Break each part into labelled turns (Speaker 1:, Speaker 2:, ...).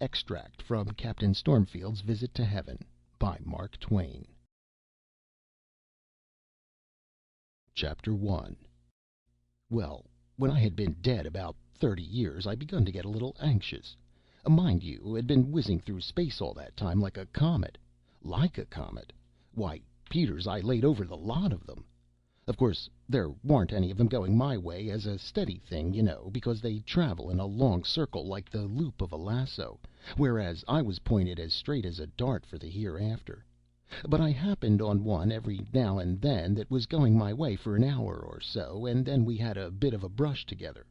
Speaker 1: Extract from Captain Stormfield's Visit to Heaven by Mark Twain. Chapter 1. Well, when I had been dead about 30 years, I begun to get a little anxious. Mind you, had been whizzing through space all that time like a comet. Like a comet? Why, Peters, I laid over the lot of them. Of course, there warn't any of them going my way as a steady thing, you know, because they travel in a long circle like the loop of a lasso, whereas I was pointed as straight as a dart for the hereafter. But I happened on one every now and then that was going my way for an hour or so, and then we had a bit of a brush together.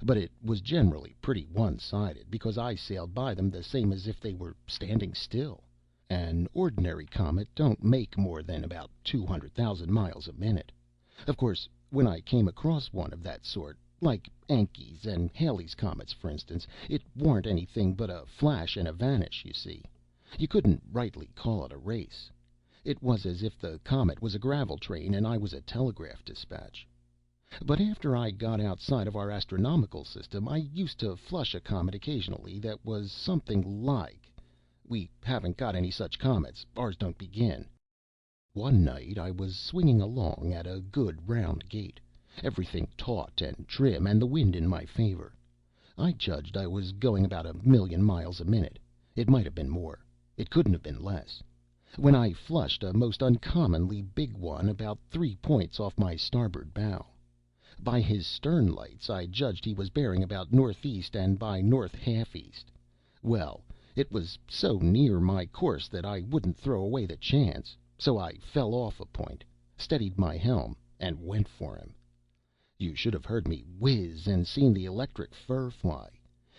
Speaker 1: But it was generally pretty one-sided, because I sailed by them the same as if they were standing still. An ordinary comet don't make more than about 200,000 miles a minute. Of course, when I came across one of that sort, like Encke's and Halley's comets, for instance, it warn't anything but a flash and a vanish, you see. You couldn't rightly call it a race. It was as if the comet was a gravel train and I was a telegraph dispatch. But after I got outside of our astronomical system, I used to flush a comet occasionally that was something like. We haven't got any such comets. Ours don't begin. One night I was swinging along at a good round gait, everything taut and trim, and the wind in my favor. I judged I was going about 1,000,000 miles a minute. It might have been more. It couldn't have been less. When I flushed a most uncommonly big one about 3 points off my starboard bow. By his stern lights I judged he was bearing about northeast and by north half east. Well, it was so near my course that I wouldn't throw away the chance. So I fell off a point, steadied my helm, and went for him. You should have heard me whiz and seen the electric fur fly.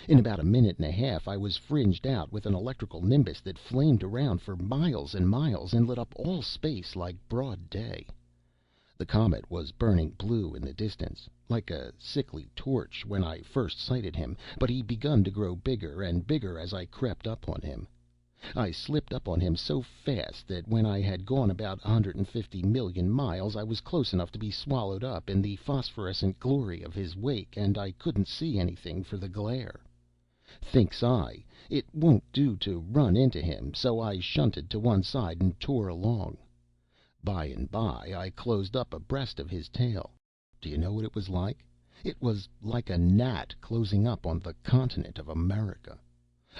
Speaker 1: In about a minute and a half I was fringed out with an electrical nimbus that flamed around for miles and miles and lit up all space like broad day. The comet was burning blue in the distance, like a sickly torch when I first sighted him, but he begun to grow bigger and bigger as I crept up on him. I slipped up on him so fast that when I had gone about 150 million miles I was close enough to be swallowed up in the phosphorescent glory of his wake, and I couldn't see anything for the glare. Thinks I, it won't do to run into him, so I shunted to one side and tore along. By and by I closed up abreast of his tail. Do you know what it was like? It was like a gnat closing up on the continent of America.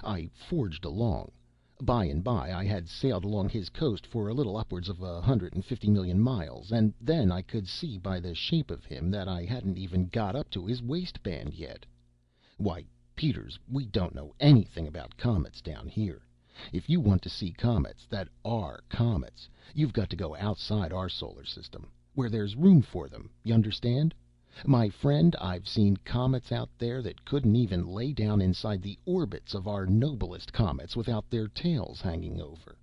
Speaker 1: I forged along. By and by I had sailed along his coast for a little upwards of 150 million miles, and then I could see by the shape of him that I hadn't even got up to his waistband yet. Why, Peters, we don't know anything about comets down here. If you want to see comets that are comets, you've got to go outside our solar system, where there's room for them, you understand? My friend, I've seen comets out there that couldn't even lay down inside the orbits of our noblest comets without their tails hanging over.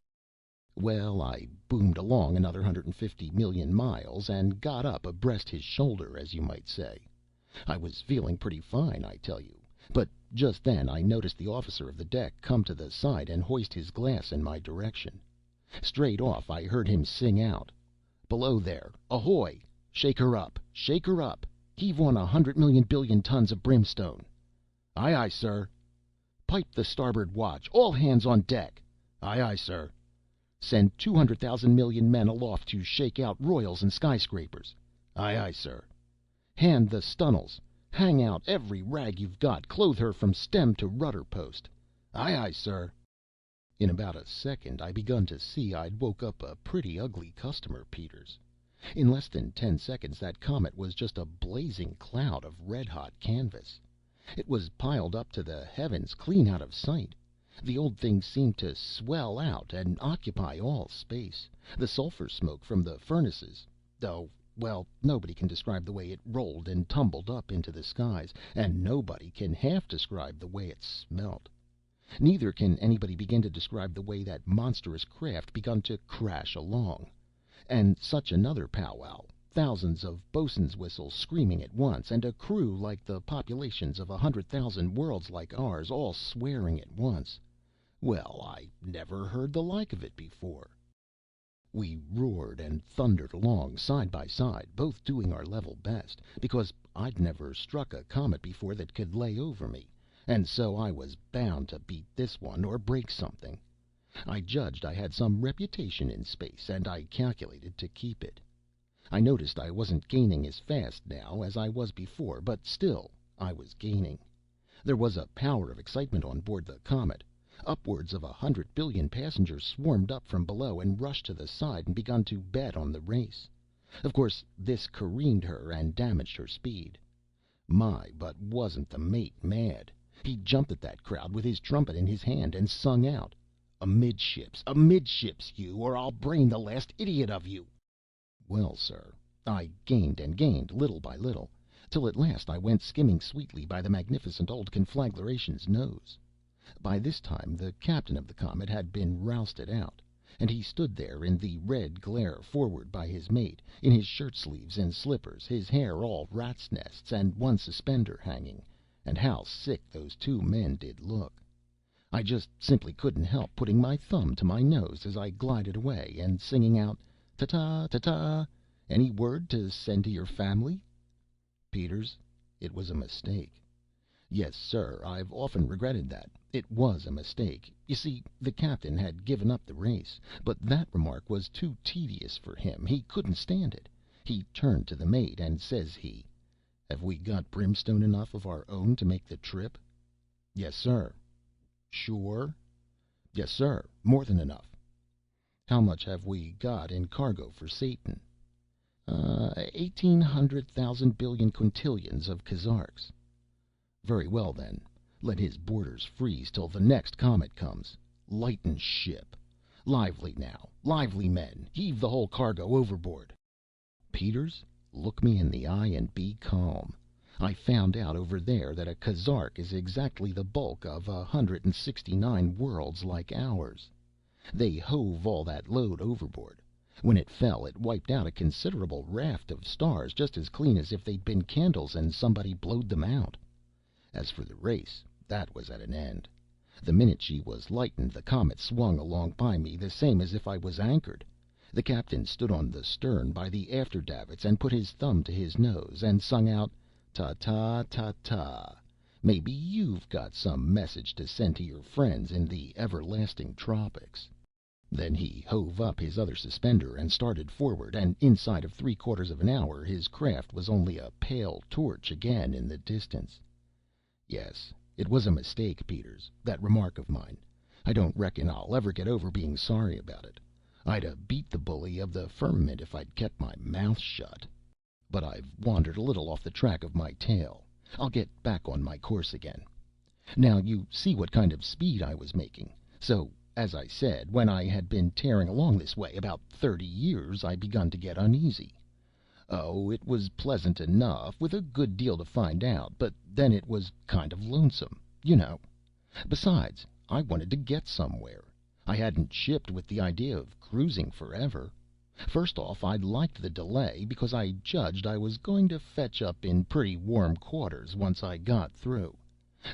Speaker 1: Well, I boomed along another 150 million miles and got up abreast his shoulder, as you might say. I was feeling pretty fine, I tell you, but just then I noticed the officer of the deck come to the side and hoist his glass in my direction. Straight off I heard him sing out, "Below there, ahoy! Shake her up! Shake her up! Heave on 100,000,000,000,000 tons of brimstone!" "Aye, aye, sir." "Pipe the starboard watch! All hands on deck!" "Aye, aye, sir." "Send 200,000 million men aloft to shake out royals and skyscrapers." "Aye, aye, sir." "Hand the stunnels! Hang out every rag you've got! Clothe her from stem to rudder post!" "Aye, aye, sir." In about a second I begun to see I'd woke up a pretty ugly customer, Peters. In less than 10 seconds that comet was just a blazing cloud of red-hot canvas. It was piled up to the heavens, clean out of sight. The old thing seemed to swell out and occupy all space. The sulphur smoke from the furnaces, oh, well, nobody can describe the way it rolled and tumbled up into the skies, and nobody can half describe the way it smelt. Neither can anybody begin to describe the way that monstrous craft begun to crash along. And such another powwow, thousands of bo'sun's whistles screaming at once, and a crew like the populations of 100,000 worlds like ours, all swearing at once. Well, I never heard the like of it before. We roared and thundered along side by side, both doing our level best, because I'd never struck a comet before that could lay over me, and so I was bound to beat this one or break something. I judged I had some reputation in space, and I calculated to keep it. I noticed I wasn't gaining as fast now as I was before, but still I was gaining. There was a power of excitement on board the Comet. Upwards of 100 billion passengers swarmed up from below and rushed to the side and begun to bet on the race. Of course, this careened her and damaged her speed. My, but wasn't the mate mad! He jumped at that crowd with his trumpet in his hand and sung out, "Amidships, amidships, you, or I'll brain the last idiot of you!" Well, sir, I gained and gained, little by little, till at last I went skimming sweetly by the magnificent old conflagration's nose. By this time the captain of the Comet had been rousted out, and he stood there in the red glare forward by his mate, in his shirt sleeves and slippers, his hair all rats' nests, and one suspender hanging, and how sick those two men did look! I just simply couldn't help putting my thumb to my nose as I glided away, and singing out, "Ta-ta, ta-ta! Any word to send to your family?" Peters, it was a mistake. Yes, sir, I've often regretted that. It was a mistake. You see, the captain had given up the race, but that remark was too tedious for him. He couldn't stand it. He turned to the mate, and says he, "Have we got brimstone enough of our own to make the trip?" "Yes, sir." "Sure?" "Yes, sir, more than enough." "How much have we got in cargo for Satan?" 1,800,000 billion quintillions of Kazarks." "Very well, then. Let his boarders freeze till the next comet comes. Lighten ship. Lively now, lively, men! Heave the whole cargo overboard." "Peters, look me in the eye and be calm. I found out over there that a Kazark is exactly the bulk of 169 worlds like ours. They hove all that load overboard. When it fell, it wiped out a considerable raft of stars just as clean as if they'd been candles and somebody blowed them out. As for the race, that was at an end. The minute she was lightened, the Comet swung along by me the same as if I was anchored. The captain stood on the stern by the after davits and put his thumb to his nose and sung out, 'Ta-ta, ta-ta! Maybe you've got some message to send to your friends in the everlasting tropics.' Then he hove up his other suspender and started forward, and inside of 3/4 of an hour his craft was only a pale torch again in the distance. Yes, it was a mistake, Peters, that remark of mine. I don't reckon I'll ever get over being sorry about it. I'd 'a' beat the bully of the firmament if I'd kept my mouth shut. But I've wandered a little off the track of my tale. I'll get back on my course again. Now you see what kind of speed I was making. So, as I said, when I had been tearing along this way about 30 years, I begun to get uneasy. Oh, it was pleasant enough, with a good deal to find out, but then it was kind of lonesome, you know. Besides, I wanted to get somewhere. I hadn't shipped with the idea of cruising forever. First off, I liked the delay, because I judged I was going to fetch up in pretty warm quarters once I got through.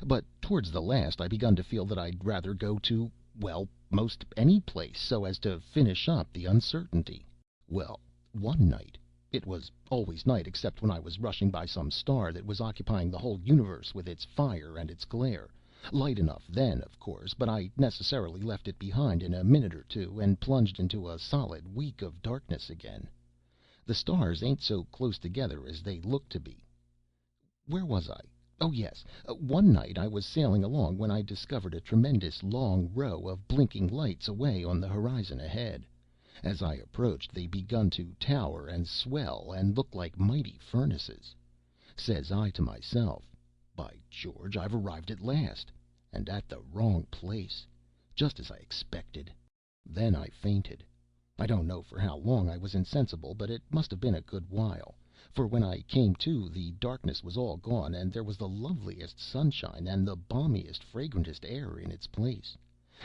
Speaker 1: But towards the last I begun to feel that I'd rather go to, well, most any place, so as to finish up the uncertainty. Well, one night, it was always night except when I was rushing by some star that was occupying the whole universe with its fire and its glare, light enough then, of course, but I necessarily left it behind in a minute or two, and plunged into a solid week of darkness again. The stars ain't so close together as they look to be. Where was I? Oh, yes. One night I was sailing along when I discovered a tremendous long row of blinking lights away on the horizon ahead. As I approached, they begun to tower and swell and look like mighty furnaces. Says I to myself, "By George, I've arrived at last, and at the wrong place, just as I expected." Then I fainted. I don't know for how long I was insensible, but it must have been a good while, for when I came to the darkness was all gone, and there was the loveliest sunshine and the balmiest, fragrantest air in its place.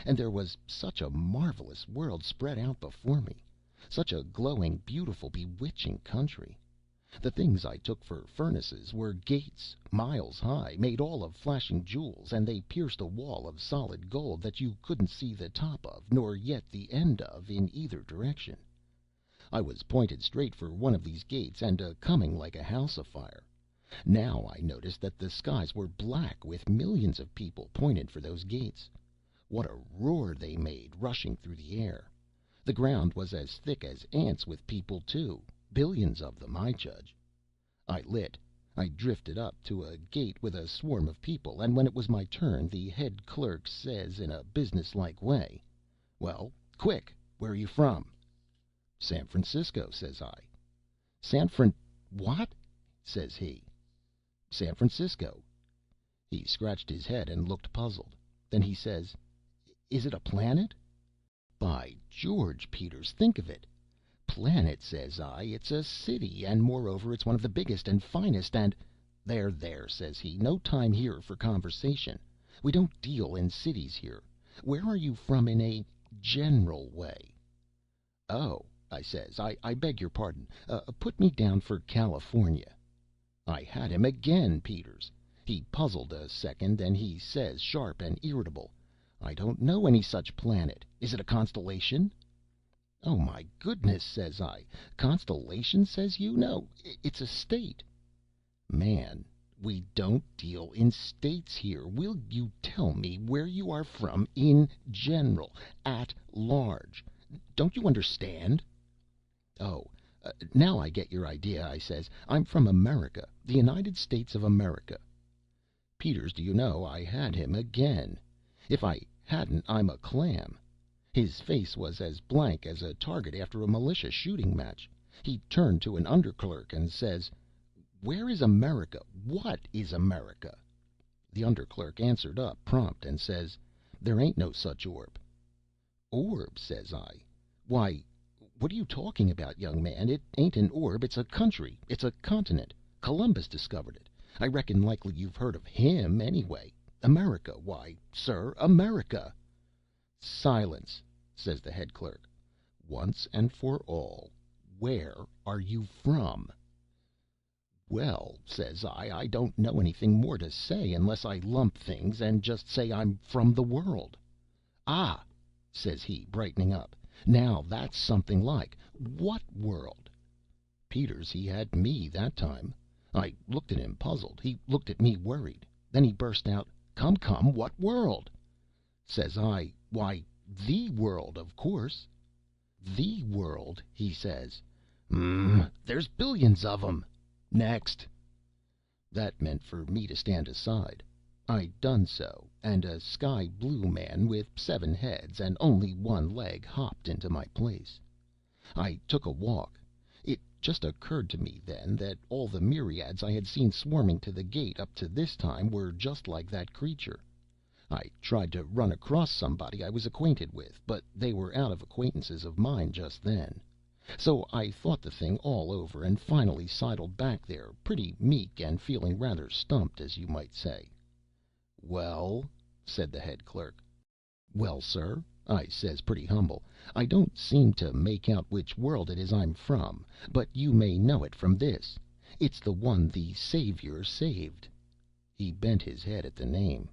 Speaker 1: And there was such a marvelous world spread out before me, such a glowing, beautiful, bewitching country. The things I took for furnaces were gates, miles high, made all of flashing jewels, and they pierced a wall of solid gold that you couldn't see the top of, nor yet the end of, in either direction. I was pointed straight for one of these gates, and a coming like a house afire. Now I noticed that the skies were black with millions of people pointed for those gates. What a roar they made, rushing through the air! The ground was as thick as ants with people, too. Billions of them, I judge. I lit. I drifted up to a gate with a swarm of people, and when it was my turn, the head clerk says in a businesslike way, "Well, quick, where are you from?" "San Francisco," says I. "San Fran what?" says he. "San Francisco." He scratched his head and looked puzzled. Then he says, "Is it a planet?" By George, Peters, think of it! "Planet," says I. "It's a city, and moreover it's one of the biggest and finest and—" "There, there," says he, "no time here for conversation. We don't deal in cities here. Where are you from in a general way?" "Oh," I says, I beg your pardon. Put me down for California." I had him again, Peters. He puzzled a second, then he says, sharp and irritable, "I don't know any such planet. Is it a constellation?" "Oh, my goodness," says I. "Constellation, says you? No, it's a state." "Man, we don't deal in states here. Will you tell me where you are from in general, at large? Don't you understand?" "Oh, now I get your idea," I says. "I'm from America, the United States of America." Peters, do you know, I had him again. If I hadn't, I'm a clam. His face was as blank as a target after a militia shooting match. He turned to an under clerk and says, "Where is America? What is America?" The under clerk answered up prompt and says, "There ain't no such orb." "Orb?" says I. "Why, what are you talking about, young man? It ain't an orb, it's a country, it's a continent. Columbus discovered it. I reckon likely you've heard of him, anyway. America, why, sir, America." "Silence!" says the head clerk. "Once and for all, where are you from?" "Well," says I don't know anything more to say, unless I lump things and just say I'm from the world." "Ah!" says he, brightening up. "Now that's something like. What world?" Peters, he had me that time. I looked at him puzzled. He looked at me worried. Then he burst out, "Come, come, what world?" Says I, "Why, the world, of course." "The world?" he says. There's billions of 'em. Next." That meant for me to stand aside. I done so, and a sky blue man with 7 heads and only 1 leg hopped into my place. I took a walk. It just occurred to me then that all the myriads I had seen swarming to the gate up to this time were just like that creature. I tried to run across somebody I was acquainted with, but they were out of acquaintances of mine just then. So I thought the thing all over, and finally sidled back there, pretty meek and feeling rather stumped, as you might say. "Well?" said the head clerk. "Well, sir," I says, pretty humble, "I don't seem to make out which world it is I'm from, but you may know it from this: it's the one the Saviour saved." He bent his head at the name.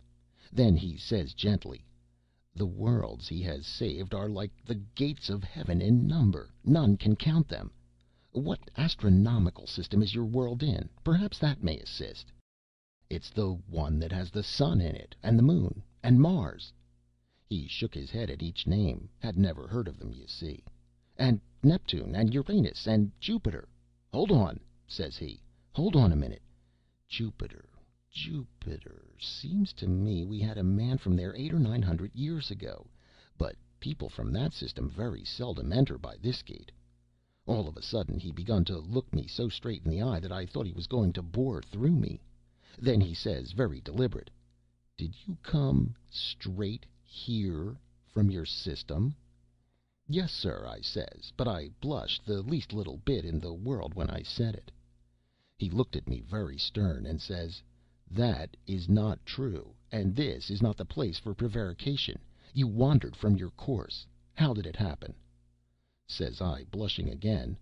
Speaker 1: Then he says gently, "The worlds he has saved are like the gates of heaven in number. None can count them. What astronomical system is your world in? Perhaps that may assist." "It's the one that has the sun in it, and the moon, and Mars." He shook his head at each name. Had never heard of them, you see. "And Neptune, and Uranus, and Jupiter." "Hold on," says he. "Hold on a minute. Jupiter, Jupiter. Seems to me we had a man from there 800 or 900 years ago. But people from that system very seldom enter by this gate." All of a sudden he begun to look me so straight in the eye that I thought he was going to bore through me. Then he says, very deliberate, "Did you come straight here from your system?" "Yes, sir," I says, but I blushed the least little bit in the world when I said it. He looked at me very stern, and says, "That is not true, and this is not the place for prevarication. You wandered from your course. How did it happen?" Says I, blushing again,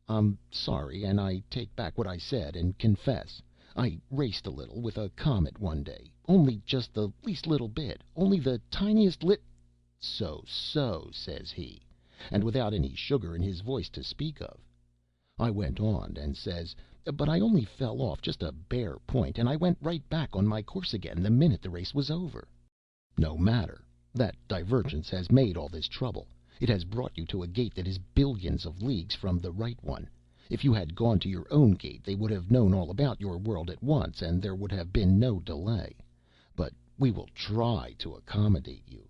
Speaker 1: "I'm sorry, and I take back what I said, and confess. I raced a little with a comet one day, only just the least little bit, only the tiniest lit—" "So, so," says he, and without any sugar in his voice to speak of. I went on, and says, but I only fell off just a bare point, and I went right back on my course again the minute the race was over. No matter. That divergence has made all this trouble. It has brought you to a gate that is billions of leagues from the right one. If you had gone to your own gate, they would have known all about your world at once, and there would have been no delay. But we will try to accommodate you."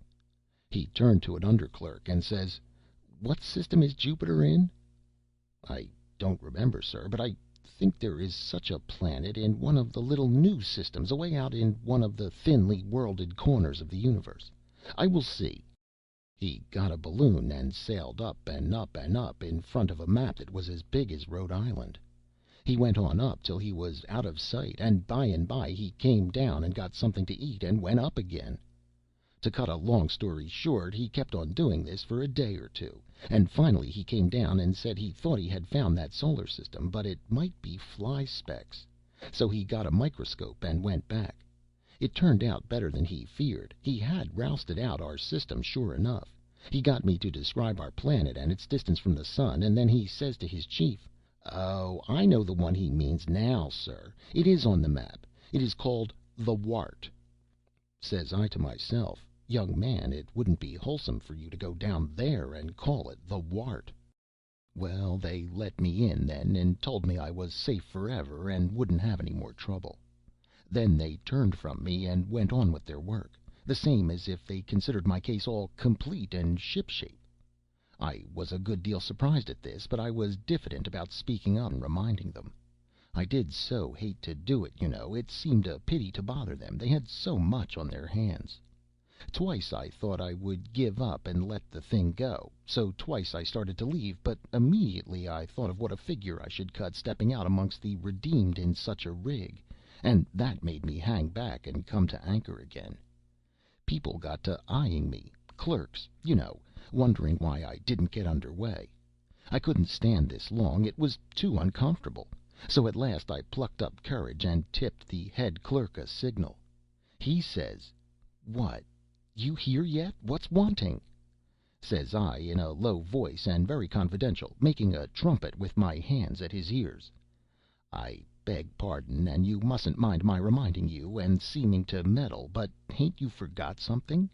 Speaker 1: He turned to an underclerk and says, "What system is Jupiter in?" "I don't remember, sir, but I think there is such a planet in one of the little new systems away out in one of the thinly worlded corners of the universe. I will see." He got a balloon and sailed up and up and up in front of a map that was as big as Rhode Island. He went on up till he was out of sight, and by he came down and got something to eat and went up again. To cut a long story short, he kept on doing this for a day or two, and finally he came down and said he thought he had found that solar system, but it might be fly specks. So he got a microscope and went back. It turned out better than he feared. He had rousted out our system sure enough. He got me to describe our planet and its distance from the sun, and then he says to his chief, "Oh, I know the one he means now, sir. It is on the map. It is called the Wart." Says I to myself, "Young man, it wouldn't be wholesome for you to go down there and call it the Wart." Well, they let me in then and told me I was safe forever and wouldn't have any more trouble. Then they turned from me and went on with their work, the same as if they considered my case all complete and shipshape. I was a good deal surprised at this, but I was diffident about speaking up and reminding them. I did so hate to do it, you know. It seemed a pity to bother them, they had so much on their hands. Twice I thought I would give up and let the thing go, so twice I started to leave, but immediately I thought of what a figure I should cut stepping out amongst the redeemed in such a rig, and that made me hang back and come to anchor again. People got to eyeing me, clerks, you know, wondering why I didn't get under way. I couldn't stand this long, it was too uncomfortable, so at last I plucked up courage and tipped the head clerk a signal. He says, "What? You here yet? What's wanting?" Says I, in a low voice and very confidential, making a trumpet with my hands at his ears, "I beg pardon, and you mustn't mind my reminding you and seeming to meddle, but hain't you forgot something?"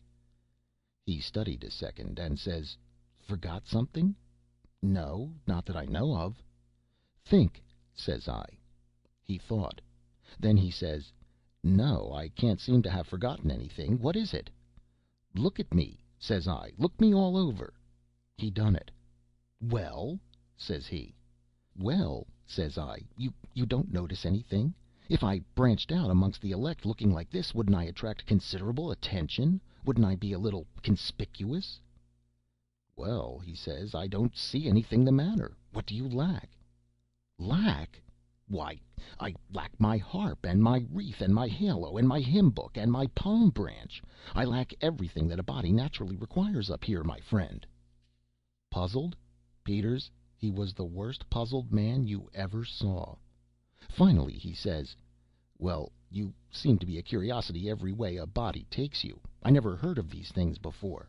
Speaker 1: He studied a second and says, "Forgot something? No, not that I know of." "Think," says I. He thought. Then he says, "No, I can't seem to have forgotten anything. What is it?" "Look at me," says I. "Look me all over." He done it. "Well?" says he. "Well," says I, "you don't notice anything? If I branched out amongst the elect looking like this, wouldn't I attract considerable attention? Wouldn't I be a little conspicuous?" "Well," he says, "I don't see anything the matter. What do you lack?" "Lack? Why, I lack my harp, and my wreath, and my halo, and my hymn book, and my palm branch. I lack everything that a body naturally requires up here, my friend." Puzzled? Peters, he was the worst puzzled man you ever saw. Finally he says, "Well, you seem to be a curiosity every way a body takes you. I never heard of these things before."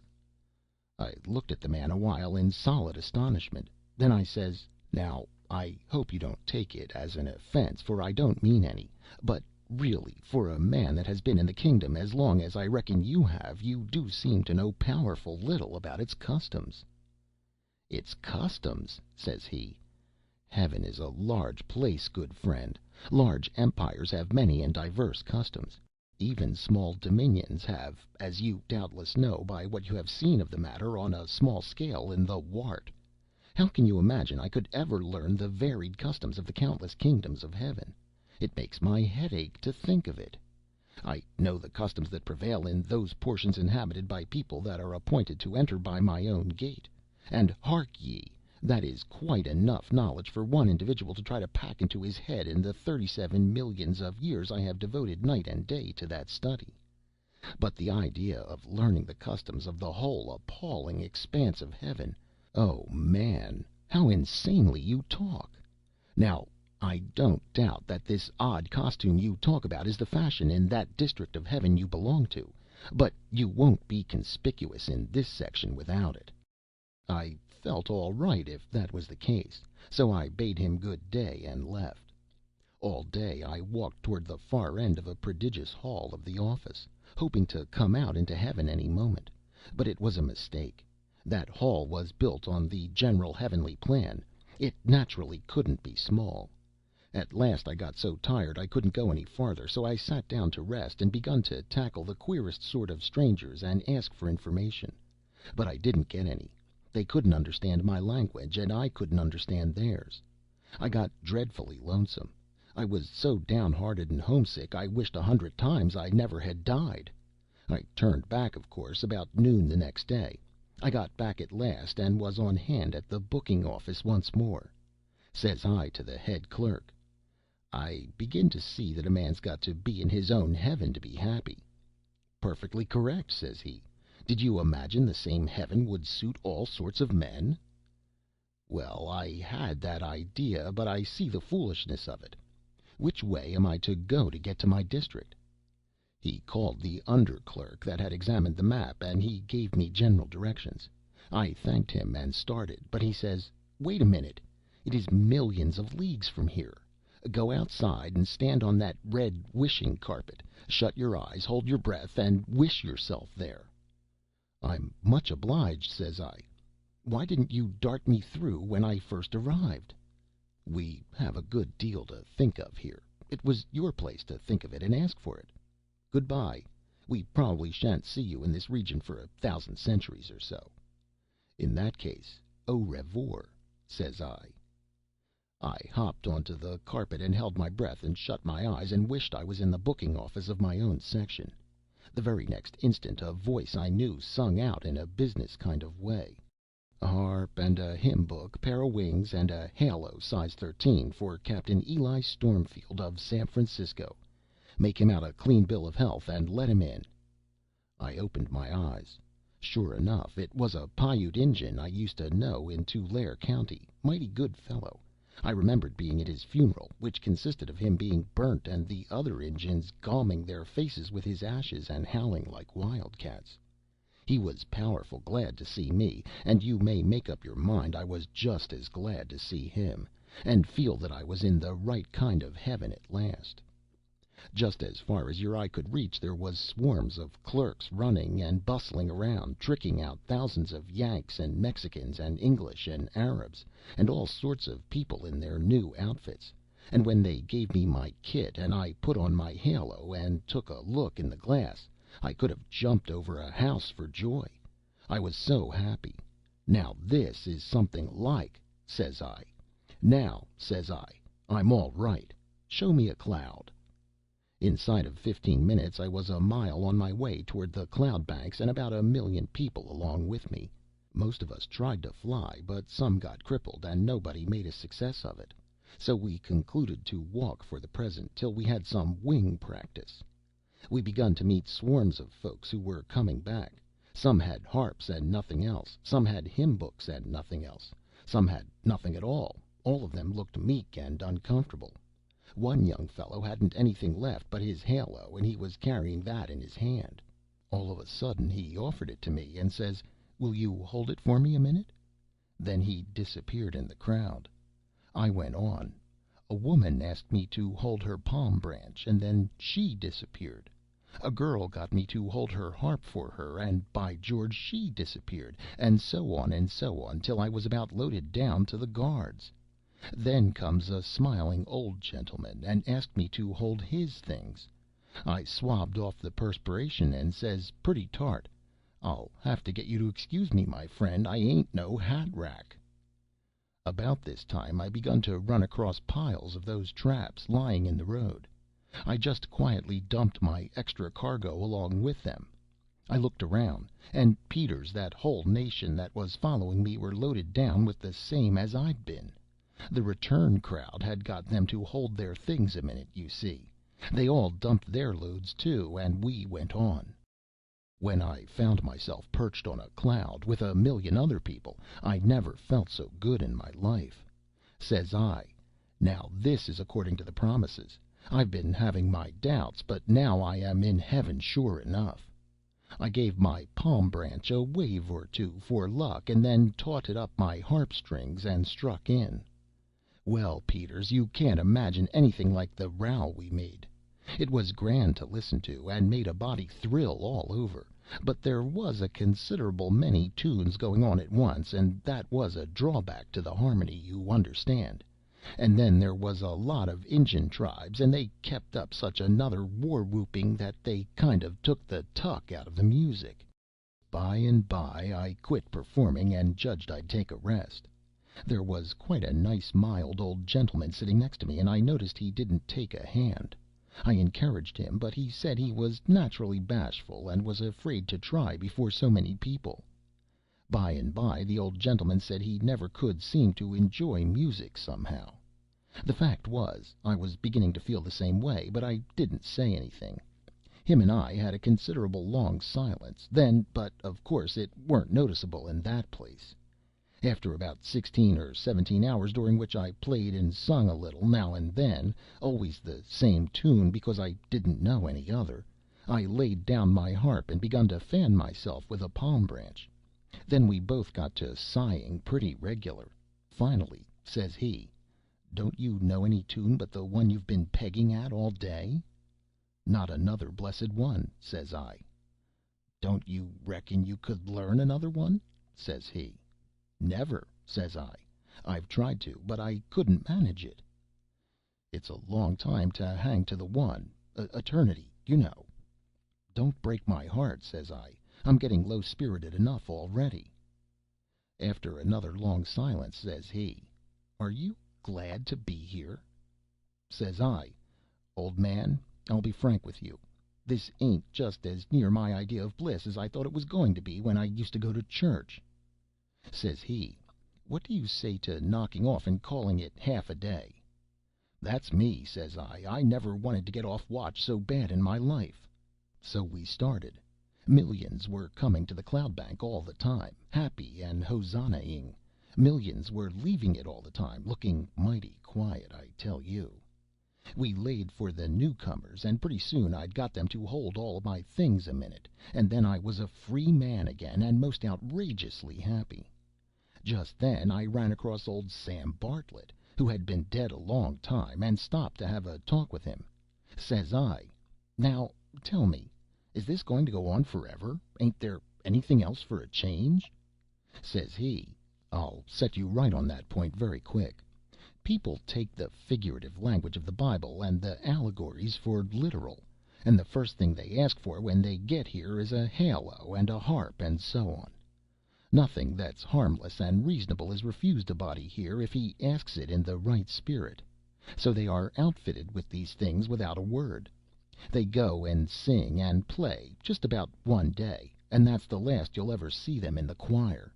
Speaker 1: I looked at the man a while in solid astonishment. Then I says, "Now, I hope you don't take it as an offense, for I don't mean any, but really, for a man that has been in the kingdom as long as I reckon you have, you do seem to know powerful little about its customs." "Its customs?" says he. "Heaven is a large place, good friend. Large empires have many and diverse customs. Even small dominions have, as you doubtless know by what you have seen of the matter on a small scale in the Wart. How can you imagine I could ever learn the varied customs of the countless kingdoms of heaven? It makes my head ache to think of it. I know the customs that prevail in those portions inhabited by people that are appointed to enter by my own gate, and hark ye, that is quite enough knowledge for one individual to try to pack into his head in the 37 millions of years I have devoted night and day to that study. But the idea of learning the customs of the whole appalling expanse of heaven! Oh, man, how insanely you talk! Now, I don't doubt that this odd costume you talk about is the fashion in that district of heaven you belong to, but you won't be conspicuous in this section without it." I felt all right if that was the case, so I bade him good day and left. All day I walked toward the far end of a prodigious hall of the office, hoping to come out into heaven any moment. But it was a mistake. That hall was built on the general heavenly plan. It naturally couldn't be small. At last I got so tired I couldn't go any farther, so I sat down to rest and begun to tackle the queerest sort of strangers and ask for information. But I didn't get any. They couldn't understand my language, and I couldn't understand theirs. I got dreadfully lonesome. I was so downhearted and homesick I wished 100 times I never had died. I turned back, of course, about noon the next day. I got back at last, and was on hand at the booking office once more. Says I to the head clerk, "I begin to see that a man's got to be in his own heaven to be happy." "Perfectly correct," says he. "Did you imagine the same heaven would suit all sorts of men?" "Well, I had that idea, but I see the foolishness of it. Which way am I to go to get to my district?" He called the under clerk that had examined the map, and he gave me general directions. I thanked him and started, but he says, "Wait a minute. It is millions of leagues from here. Go outside and stand on that red wishing carpet. Shut your eyes, hold your breath, and wish yourself there." "I'm much obliged," says I. "Why didn't you dart me through when I first arrived?" "We have a good deal to think of here. It was your place to think of it and ask for it. Good bye. We probably shan't see you in this region for 1,000 centuries or so." "In that case, au revoir," says I. I hopped onto the carpet and held my breath and shut my eyes and wished I was in the booking office of my own section. The very next instant a voice I knew sung out in a business kind of way, "A harp and a hymn book, pair of wings, and a halo size 13 for Captain Eli Stormfield of San Francisco. Make him out a clean bill of health and let him in." I opened my eyes. Sure enough, it was a Piute Injun I used to know in Tulare County. Mighty good fellow. I remembered being at his funeral, which consisted of him being burnt and the other Injuns galming their faces with his ashes and howling like wildcats. He was powerful glad to see me, and you may make up your mind I was just as glad to see him, and feel that I was in the right kind of heaven at last. Just as far as your eye could reach there was swarms of clerks running and bustling around, tricking out thousands of Yanks and Mexicans and English and Arabs, and all sorts of people in their new outfits. And when they gave me my kit, and I put on my halo and took a look in the glass, I could have jumped over a house for joy. I was so happy. "Now this is something like," says I. "Now," says I, "I'm all right. Show me a cloud." Inside of 15 minutes I was a mile on my way toward the cloud banks, and about 1 million people along with me. Most of us tried to fly, but some got crippled, and nobody made a success of it. So we concluded to walk for the present, till we had some wing practice. We begun to meet swarms of folks who were coming back. Some had harps and nothing else. Some had hymn books and nothing else. Some had nothing at all. All of them looked meek and uncomfortable. One young fellow hadn't anything left but his halo, and he was carrying that in his hand. All of a sudden he offered it to me, and says, "Will you hold it for me a minute?" Then he disappeared in the crowd. I went on. A woman asked me to hold her palm branch, and then she disappeared. A girl got me to hold her harp for her, and by George, she disappeared, and so on, till I was about loaded down to the guards. Then comes a smiling old gentleman and asked me to hold his things. I swabbed off the perspiration and says, pretty tart, "I'll have to get you to excuse me, my friend. I ain't no hat rack." About this time I begun to run across piles of those traps lying in the road. I just quietly dumped my extra cargo along with them. I looked around, and Peters, that whole nation that was following me, were loaded down with the same as I'd been. The return crowd had got them to hold their things a minute, you see. They all dumped their loads too, and we went on. When I found myself perched on a cloud with 1 million other people, I never felt so good in my life. Says I, "Now this is according to the promises. I've been having my doubts, but now I am in heaven sure enough." I gave my palm branch a wave or two for luck, and then taught it up my harp strings and struck in. Well, Peters, you can't imagine anything like the row we made. It was grand to listen to, and made a body thrill all over, but there was a considerable many tunes going on at once, and that was a drawback to the harmony, you understand. And then there was a lot of Injun tribes, and they kept up such another war whooping that they kind of took the tuck out of the music. By and by I quit performing, and judged I'd take a rest. There was quite a nice mild old gentleman sitting next to me, and I noticed he didn't take a hand. I encouraged him, but he said he was naturally bashful, and was afraid to try before so many people. By and by the old gentleman said he never could seem to enjoy music somehow. The fact was, I was beginning to feel the same way, but I didn't say anything. Him and I had a considerable long silence then, but of course it weren't noticeable in that place. After about 16 or 17 hours, during which I played and sung a little now and then, always the same tune, because I didn't know any other, I laid down my harp and begun to fan myself with a palm branch. Then we both got to sighing pretty regular. Finally, says he, "Don't you know any tune but the one you've been pegging at all day?" "Not another blessed one," says I. "Don't you reckon you could learn another one?" says he. "Never," says I. "I've tried to, but I couldn't manage it." "It's a long time to hang to the one, eternity, you know." "Don't break my heart," says I. "I'm getting low spirited enough already." After another long silence, says he, "Are you glad to be here?" Says I, "Old man, I'll be frank with you. This ain't just as near my idea of bliss as I thought it was going to be when I used to go to church." Says he, "What do you say to knocking off and calling it half a day?" "That's me," says I. "I never wanted to get off watch so bad in my life." So we started. Millions were coming to the cloud bank all the time, happy and hosannaing. Millions were leaving it all the time, looking mighty quiet, I tell you. We laid for the newcomers, and pretty soon I'd got them to hold all my things a minute, and then I was a free man again, and most outrageously happy. Just then I ran across old Sam Bartlett, who had been dead a long time, and stopped to have a talk with him. Says I, "Now, tell me, is this going to go on forever? Ain't there anything else for a change?" Says he, "I'll set you right on that point very quick. People take the figurative language of the Bible and the allegories for literal, and the first thing they ask for when they get here is a halo and a harp and so on. Nothing that's harmless and reasonable is refused a body here if he asks it in the right spirit. So they are outfitted with these things without a word. They go and sing and play just about one day, and that's the last you'll ever see them in the choir.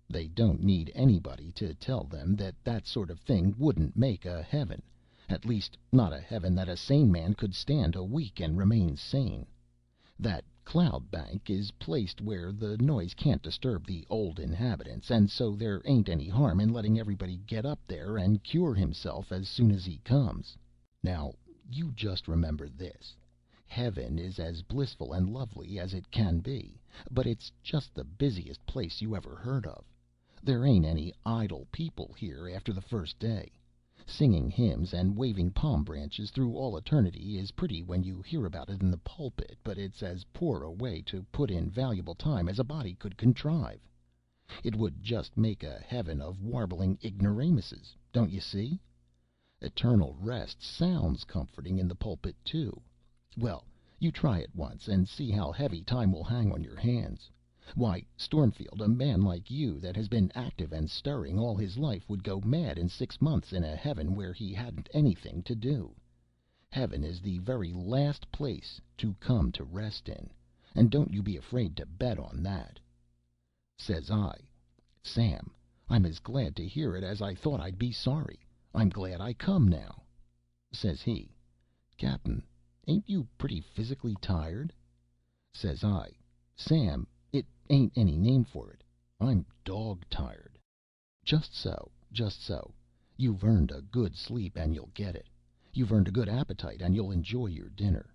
Speaker 1: They don't need anybody to tell them that that sort of thing wouldn't make a heaven, at least not a heaven that a sane man could stand a week and remain sane. That cloud bank is placed where the noise can't disturb the old inhabitants, and so there ain't any harm in letting everybody get up there and cure himself as soon as he comes. Now, you just remember this. Heaven is as blissful and lovely as it can be, but it's just the busiest place you ever heard of. There ain't any idle people here after the first day. Singing hymns and waving palm branches through all eternity is pretty when you hear about it in the pulpit, but it's as poor a way to put in valuable time as a body could contrive. It would just make a heaven of warbling ignoramuses, don't you see? Eternal rest sounds comforting in the pulpit, too. Well, you try it once, and see how heavy time will hang on your hands. Why, Stormfield, a man like you that has been active and stirring all his life would go mad in 6 months in a heaven where he hadn't anything to do. Heaven is the very last place to come to rest in, and don't you be afraid to bet on that." Says I, "Sam, I'm as glad to hear it as I thought I'd be sorry. I'm glad I come now." Says he, "Cap'n, ain't you pretty physically tired?" Says I, "Sam, it ain't any name for it. I'm dog tired." "Just so, just so. You've earned a good sleep, and you'll get it. You've earned a good appetite, and you'll enjoy your dinner.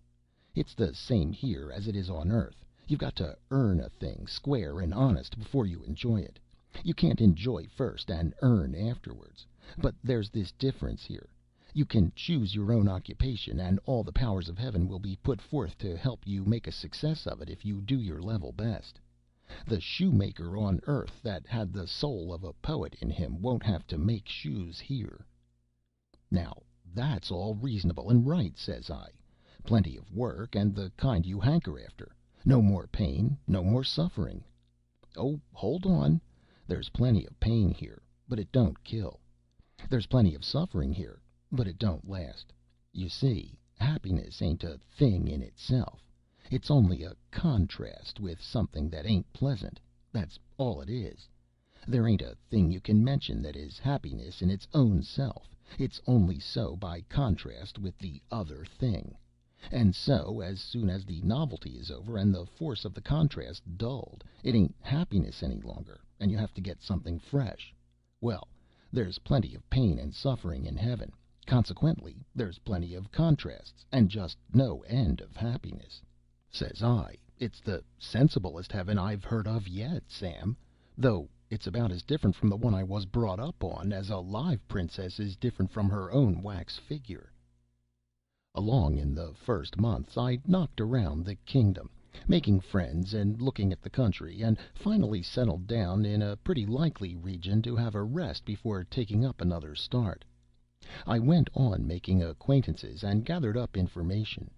Speaker 1: It's the same here as it is on Earth. You've got to earn a thing square and honest before you enjoy it. You can't enjoy first and earn afterwards. But there's this difference here. You can choose your own occupation, and all the powers of heaven will be put forth to help you make a success of it if you do your level best. The shoemaker on earth that had the soul of a poet in him won't have to make shoes here. Now, that's all reasonable and right, says I. Plenty of work, and the kind you hanker after. No more pain, no more suffering. Oh, hold on. There's plenty of pain here, but it don't kill. There's plenty of suffering here, but it don't last. You see, happiness ain't a thing in itself. It's only a contrast with something that ain't pleasant. That's all it is. There ain't a thing you can mention that is happiness in its own self. It's only so by contrast with the other thing. And so, as soon as the novelty is over and the force of the contrast dulled, it ain't happiness any longer, and you have to get something fresh. Well, there's plenty of pain and suffering in heaven. Consequently, there's plenty of contrasts, and just no end of happiness. Says I, it's the sensiblest heaven I've heard of yet, Sam, though it's about as different from the one I was brought up on as a live princess is different from her own wax figure. Along in the first months I knocked around the kingdom, making friends and looking at the country, and finally settled down in a pretty likely region to have a rest before taking up another start. I went on making acquaintances and gathered up information.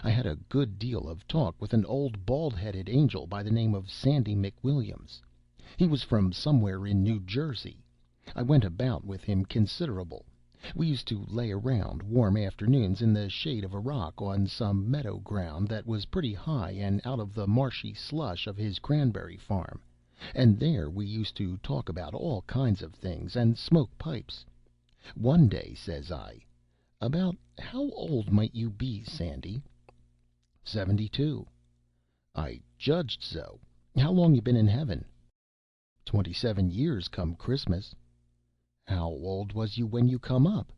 Speaker 1: I had a good deal of talk with an old bald-headed angel by the name of Sandy McWilliams. He was from somewhere in New Jersey. I went about with him considerable. We used to lay around warm afternoons in the shade of a rock on some meadow ground that was pretty high and out of the marshy slush of his cranberry farm, and there we used to talk about all kinds of things and smoke pipes. One day, says I, "About how old might you be, Sandy?" 72. I judged so. How long you been in heaven? 27 years come Christmas. How old was you when you come up?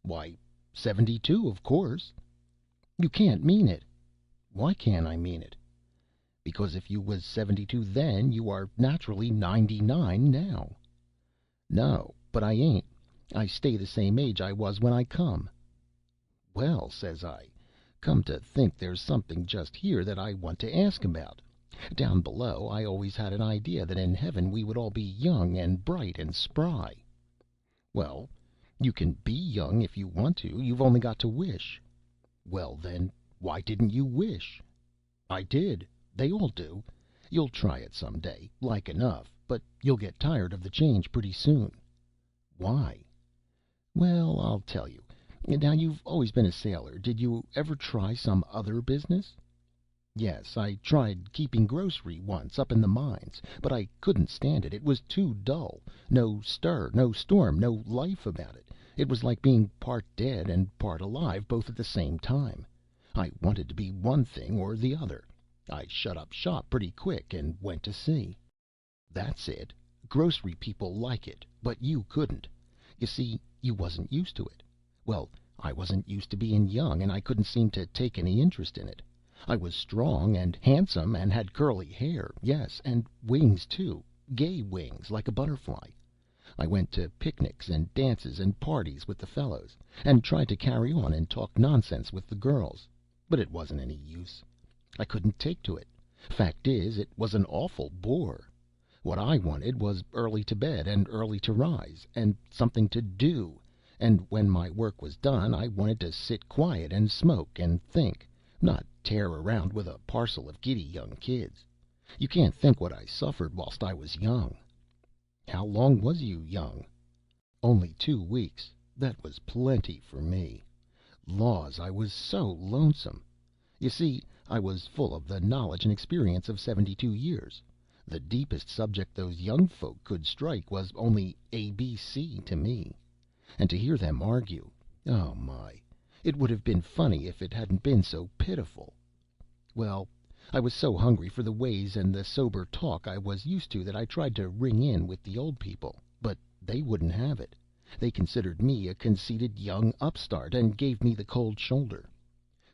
Speaker 1: Why, 72, of course. You can't mean it. Why can't I mean it? Because if you was 72 then, you are naturally 99 now. No, but I ain't. I stay the same age I was when I come. Well, says I, come to think there's something just here that I want to ask about. Down below I always had an idea that in heaven we would all be young and bright and spry. Well, you can be young if you want to. You've only got to wish. Well, then, why didn't you wish? I did. They all do. You'll try it some day, like enough, but you'll get tired of the change pretty soon. Why? Well, I'll tell you. Now, you've always been a sailor. Did you ever try some other business? Yes, I tried keeping grocery once up in the mines, but I couldn't stand it. It was too dull. No stir, no storm, no life about it. It was like being part dead and part alive both at the same time. I wanted to be one thing or the other. I shut up shop pretty quick and went to sea. That's it. Grocery people like it, but you couldn't. You see, you wasn't used to it. Well, I wasn't used to being young, and I couldn't seem to take any interest in it. I was strong and handsome and had curly hair, yes, and wings too, gay wings like a butterfly. I went to picnics and dances and parties with the fellows, and tried to carry on and talk nonsense with the girls, but it wasn't any use. I couldn't take to it. Fact is, it was an awful bore. What I wanted was early to bed and early to rise, and something to do, and when my work was done I wanted to sit quiet and smoke and think, not tear around with a parcel of giddy young kids. You can't think what I suffered whilst I was young. How long was you young? Only 2 weeks. That was plenty for me. Laws, I was so lonesome. You see, I was full of the knowledge and experience of 72 years. The deepest subject those young folk could strike was only ABC to me. And to hear them argue, oh my! It would have been funny if it hadn't been so pitiful. Well, I was so hungry for the ways and the sober talk I was used to that I tried to ring in with the old people, but they wouldn't have it. They considered me a conceited young upstart and gave me the cold shoulder.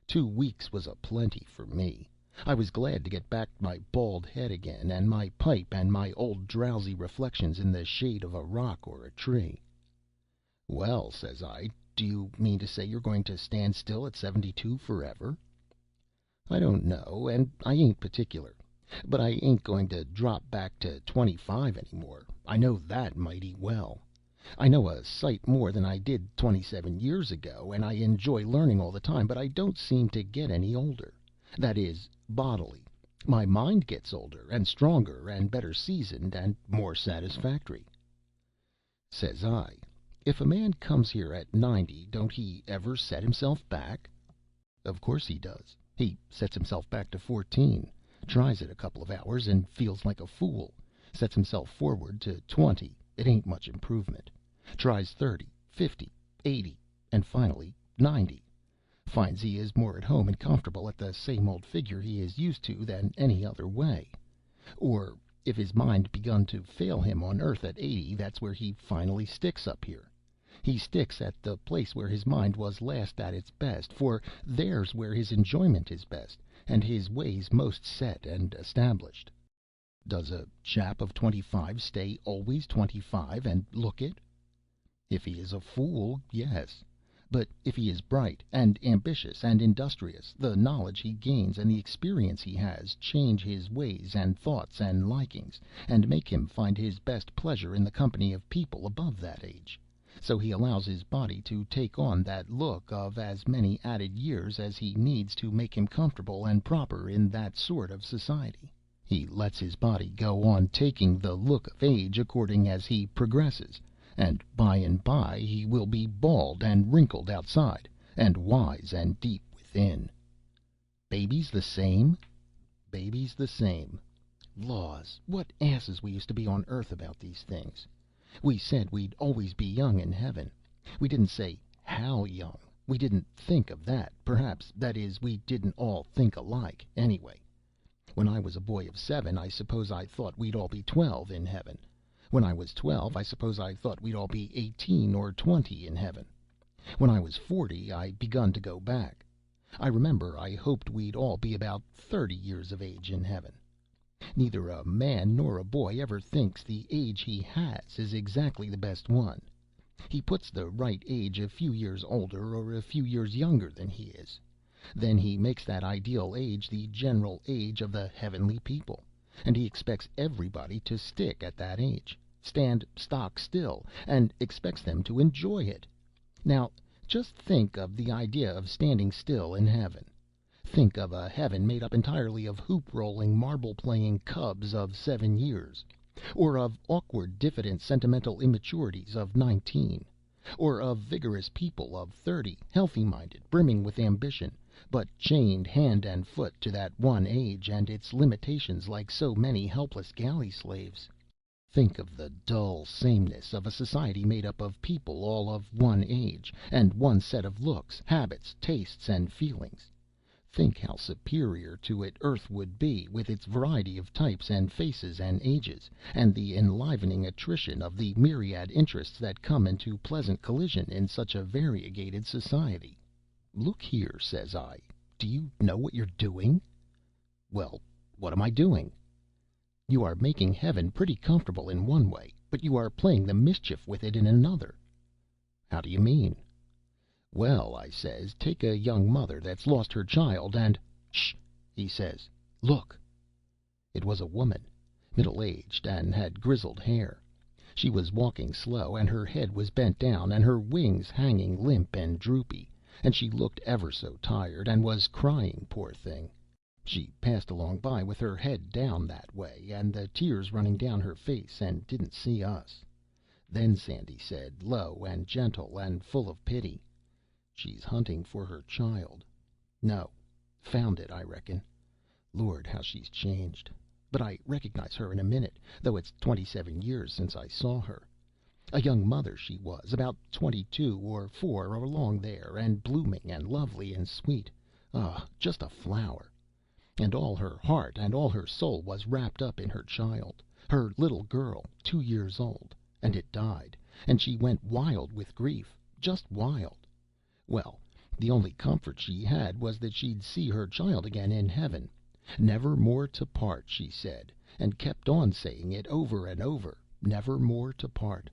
Speaker 1: 2 weeks was a plenty for me. I was glad to get back my bald head again, and my pipe, and my old drowsy reflections in the shade of a rock or a tree. "Well," says I, "do you mean to say you're going to stand still at 72 forever?" "I don't know, and I ain't particular. But I ain't going to drop back to 25 any more. I know that mighty well. I know a sight more than I did 27 years ago, and I enjoy learning all the time, but I don't seem to get any older. That is, bodily. My mind gets older, and stronger, and better seasoned, and more satisfactory." Says I, "If a man comes here at 90, don't he ever set himself back?" "Of course he does. He sets himself back to 14, tries it a couple of hours and feels like a fool, sets himself forward to 20, it ain't much improvement, tries 30, 50, 80, and finally 90, finds he is more at home and comfortable at the same old figure he is used to than any other way. Or, if his mind begun to fail him on earth at 80, that's where he finally sticks up here. He sticks at the place where his mind was last at its best, for there's where his enjoyment is best, and his ways most set and established." "Does a chap of 25 stay always 25 and look it?" "If he is a fool, yes. But if he is bright, and ambitious, and industrious, the knowledge he gains and the experience he has change his ways and thoughts and likings, and make him find his best pleasure in the company of people above that age. So he allows his body to take on that look of as many added years as he needs to make him comfortable and proper in that sort of society. He lets his body go on taking the look of age according as he progresses, and by he will be bald and wrinkled outside, and wise and deep within." "Babies the same?" "Babies the same. Laws, what asses we used to be on earth about these things! We said we'd always be young in heaven. We didn't say how young. We didn't think of that, perhaps. That is, we didn't all think alike, anyway. When I was a boy of 7, I suppose I thought we'd all be 12 in heaven. When I was 12, I suppose I thought we'd all be 18 or 20 in heaven. When I was 40, I begun to go back. I remember I hoped we'd all be about 30 years of age in heaven. Neither a man nor a boy ever thinks the age he has is exactly the best one. He puts the right age a few years older or a few years younger than he is. Then he makes that ideal age the general age of the heavenly people, and he expects everybody to stick at that age, stand stock still, and expects them to enjoy it. Now, just think of the idea of standing still in heaven. Think of a heaven made up entirely of hoop-rolling, marble-playing cubs of 7 years, or of awkward, diffident, sentimental immaturities of 19, or of vigorous people of 30, healthy-minded, brimming with ambition, but chained hand and foot to that one age and its limitations like so many helpless galley slaves. Think of the dull sameness of a society made up of people all of one age, and one set of looks, habits, tastes, and feelings. Think how superior to it Earth would be, with its variety of types and faces and ages, and the enlivening attrition of the myriad interests that come into pleasant collision in such a variegated society." "Look here," says I, "do you know what you're doing?" "Well, what am I doing?" "You are making heaven pretty comfortable in one way, but you are playing the mischief with it in another." "How do you mean?" "Well," I says, "take a young mother that's lost her child and—" "Sh!" he says. "Look!" It was a woman, middle aged, and had grizzled hair. She was walking slow, and her head was bent down, and her wings hanging limp and droopy, and she looked ever so tired, and was crying, poor thing. She passed along by with her head down that way, and the tears running down her face, and didn't see us. Then Sandy said, low and gentle and full of pity, "She's hunting for her child. No, found it, I reckon. Lord, how she's changed! But I recognize her in a minute, though it's 27 years since I saw her. A young mother she was, about 22 or 4, or along there, and blooming and lovely and sweet. Ah, just a flower! And all her heart and all her soul was wrapped up in her child, her little girl, 2 years old, and it died, and she went wild with grief, just wild. Well, the only comfort she had was that she'd see her child again in heaven. Never more to part, she said, and kept on saying it over and over, never more to part.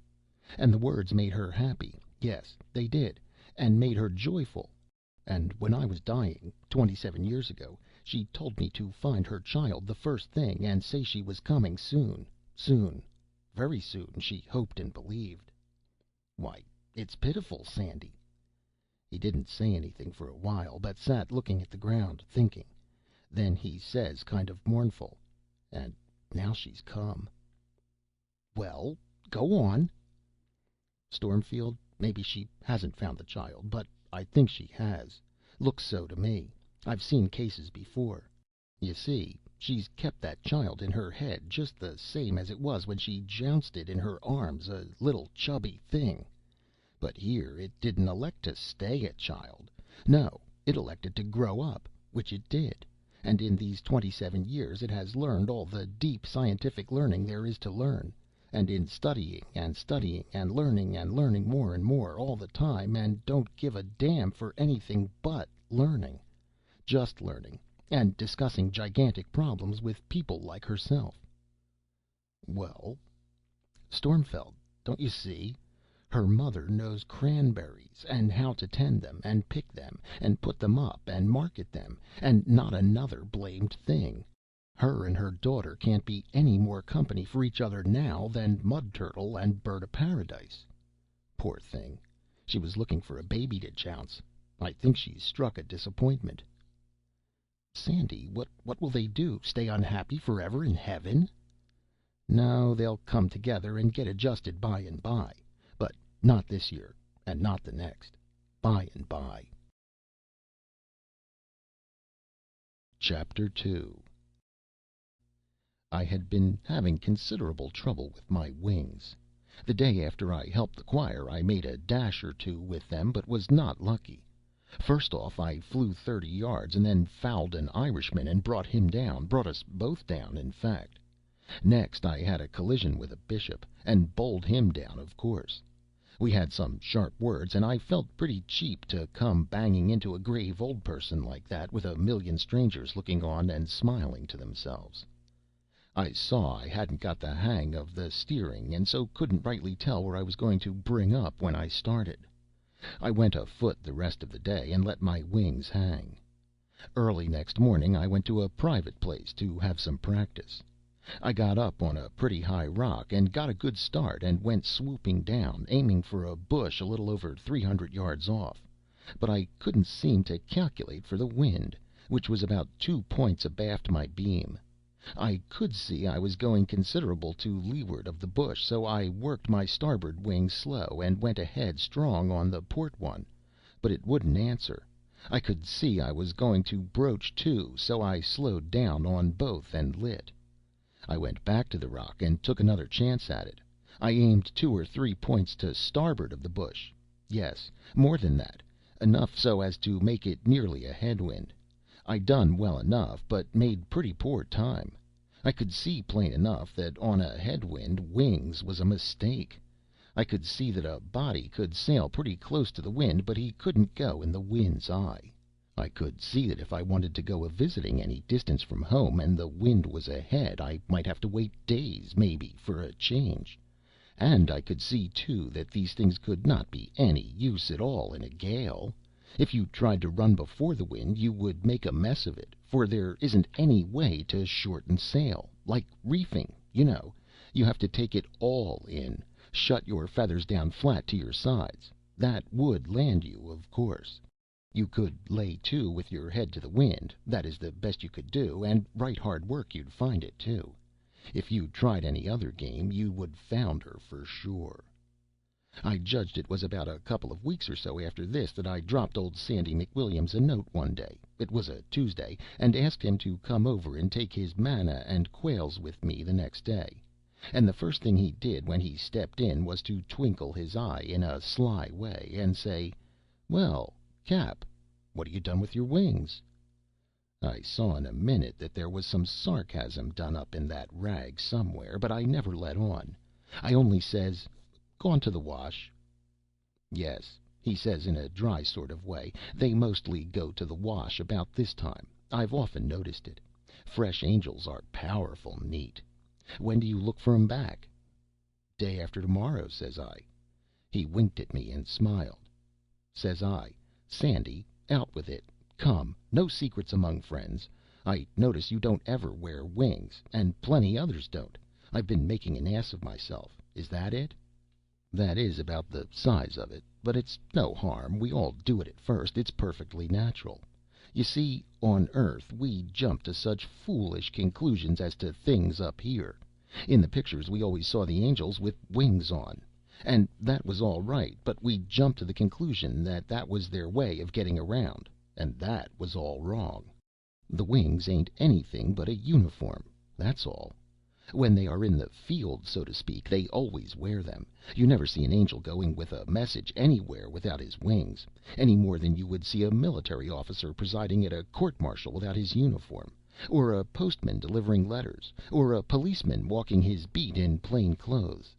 Speaker 1: And the words made her happy, Yes, they did, and made her joyful. And when I was dying, 27 years ago, she told me to find her child the first thing, and say she was coming soon. Soon. Very soon, she hoped and believed. Why, it's pitiful, Sandy." He didn't say anything for a while, but sat looking at the ground, thinking. Then he says, kind of mournful, "And now she's come." "Well, go on." "Stormfield, maybe she hasn't found the child, but I think she has. Looks so to me. I've seen cases before. You see, she's kept that child in her head just the same as it was when she jounced it in her arms, a little chubby thing. But here it didn't elect to stay a child. No, it elected to grow up, which it did. And in these 27 years it has learned all the deep scientific learning there is to learn. And in studying and studying and learning more and more all the time, and don't give a damn for anything but learning. Just learning, and discussing gigantic problems with people like herself." "Well?" "Stormfield, don't you see? Her mother knows cranberries, and how to tend them, and pick them, and put them up, and market them, and not another blamed thing. Her and her daughter can't be any more company for each other now than Mud Turtle and Bird of Paradise. Poor thing, she was looking for a baby to jounce. I think she's struck a disappointment." "Sandy, what will they do? Stay unhappy forever in heaven?" "No, they'll come together and get adjusted by and by. But not this year, and not the next. By and by." Chapter 2. I had been having considerable trouble with my wings. The day after I helped the choir I made a dash or two with them, but was not lucky. First off, I flew 30 yards, and then fouled an Irishman and brought him down, brought us both down, in fact. Next I had a collision with a bishop, and bowled him down, of course. We had some sharp words, and I felt pretty cheap to come banging into a grave old person like that, with a million strangers looking on and smiling to themselves. I saw I hadn't got the hang of the steering, and so couldn't rightly tell where I was going to bring up when I started. I went afoot the rest of the day, and let my wings hang. Early next morning I went to a private place to have some practice. I got up on a pretty high rock, and got a good start, and went swooping down, aiming for a bush a little over 300 yards off. But I couldn't seem to calculate for the wind, which was about 2 points abaft my beam. I could see I was going considerable to leeward of the bush, so I worked my starboard wing slow, and went ahead strong on the port one. But it wouldn't answer. I could see I was going to broach to, so I slowed down on both and lit. I went back to the rock and took another chance at it. I aimed 2 or 3 points to starboard of the bush. Yes, more than that, enough so as to make it nearly a headwind. I done well enough, but made pretty poor time. I could see plain enough that on a headwind wings was a mistake. I could see that a body could sail pretty close to the wind, but he couldn't go in the wind's eye. I could see that if I wanted to go a visiting any distance from home, and the wind was ahead, I might have to wait days, maybe, for a change. And I could see, too, that these things could not be any use at all in a gale. If you tried to run before the wind, you would make a mess of it, for there isn't any way to shorten sail. Like reefing, you know. You have to take it all in, shut your feathers down flat to your sides. That would land you, of course. You could lay to with your head to the wind, that is the best you could do, and right hard work you'd find it, too. If you tried any other game, you would founder for sure. I judged it was about a couple of weeks or so after this that I dropped old Sandy McWilliams a note one day, it was a Tuesday, and asked him to come over and take his manna and quails with me the next day. And the first thing he did when he stepped in was to twinkle his eye in a sly way, and say, "Well, Cap, what have you done with your wings?" I saw in a minute that there was some sarcasm done up in that rag somewhere, but I never let on. I only says, "Gone to the wash." "Yes," he says in a dry sort of way, "they mostly go to the wash about this time. I've often noticed it. Fresh angels are powerful neat. When do you look for 'em back?" "Day after tomorrow," says I. He winked at me and smiled. Says I, "Sandy, out with it. Come, no secrets among friends. I notice you don't ever wear wings, and plenty others don't. I've been making an ass of myself. Is that it?" "That is about the size of it. But it's no harm. We all do it at first. It's perfectly natural. You see, on Earth we jump to such foolish conclusions as to things up here. In the pictures we always saw the angels with wings on. And that was all right, but we jumped to the conclusion that that was their way of getting around. And that was all wrong. The wings ain't anything but a uniform. That's all. When they are in the field, so to speak, they always wear them. You never see an angel going with a message anywhere without his wings, any more than you would see a military officer presiding at a court-martial without his uniform, or a postman delivering letters, or a policeman walking his beat in plain clothes.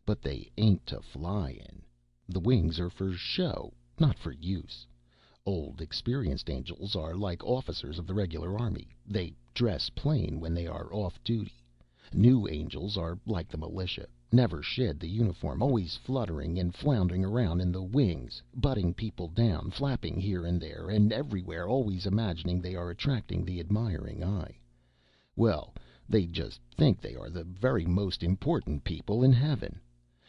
Speaker 1: But they ain't to fly in. The wings are for show, not for use. Old, experienced angels are like officers of the regular army. They dress plain when they are off duty. New angels are like the militia, never shed the uniform, always fluttering and floundering around in the wings, butting people down, flapping here and there and everywhere, always imagining they are attracting the admiring eye. Well, they just think they are the very most important people in heaven.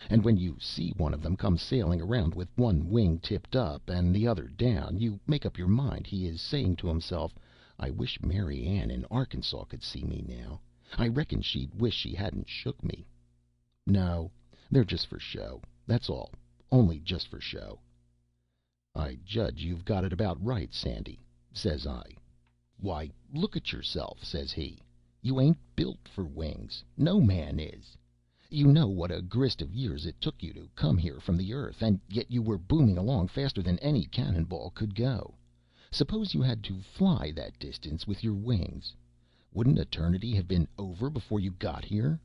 Speaker 1: And when you see one of them come sailing around with one wing tipped up and the other down, you make up your mind he is saying to himself, "I wish Mary Ann in Arkansas could see me now. I reckon she'd wish she hadn't shook me." No, they're just for show. That's all. Only just for show. "I judge you've got it about right, Sandy," says I. "Why, look at yourself," says he. "You ain't built for wings. No man is. You know what a grist of years it took you to come here from the Earth, and yet you were booming along faster than any cannonball could go. Suppose you had to fly that distance with your wings. Wouldn't eternity have been over before you got here?"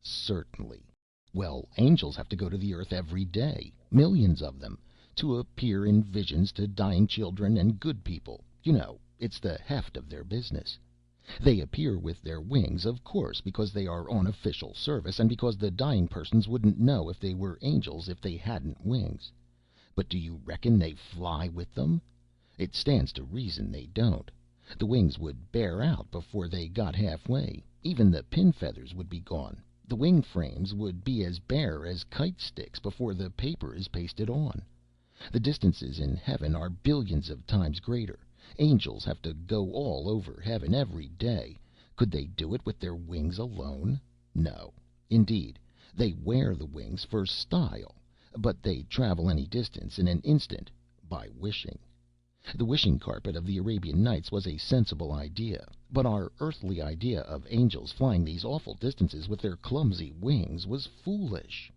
Speaker 1: "Certainly." "Well, angels have to go to the Earth every day, millions of them, to appear in visions to dying children and good people. You know, it's the heft of their business. They appear with their wings, of course, because they are on official service, and because the dying persons wouldn't know if they were angels if they hadn't wings. But do you reckon they fly with them? It stands to reason they don't. The wings would bear out before they got halfway. Even the pin feathers would be gone. The wing frames would be as bare as kite sticks before the paper is pasted on. The distances in heaven are billions of times greater. Angels have to go all over heaven every day. Could they do it with their wings alone? No, indeed. They wear the wings for style, but they travel any distance in an instant by wishing. The wishing carpet of the Arabian Nights was a sensible idea, but our earthly idea of angels flying these awful distances with their clumsy wings was foolish.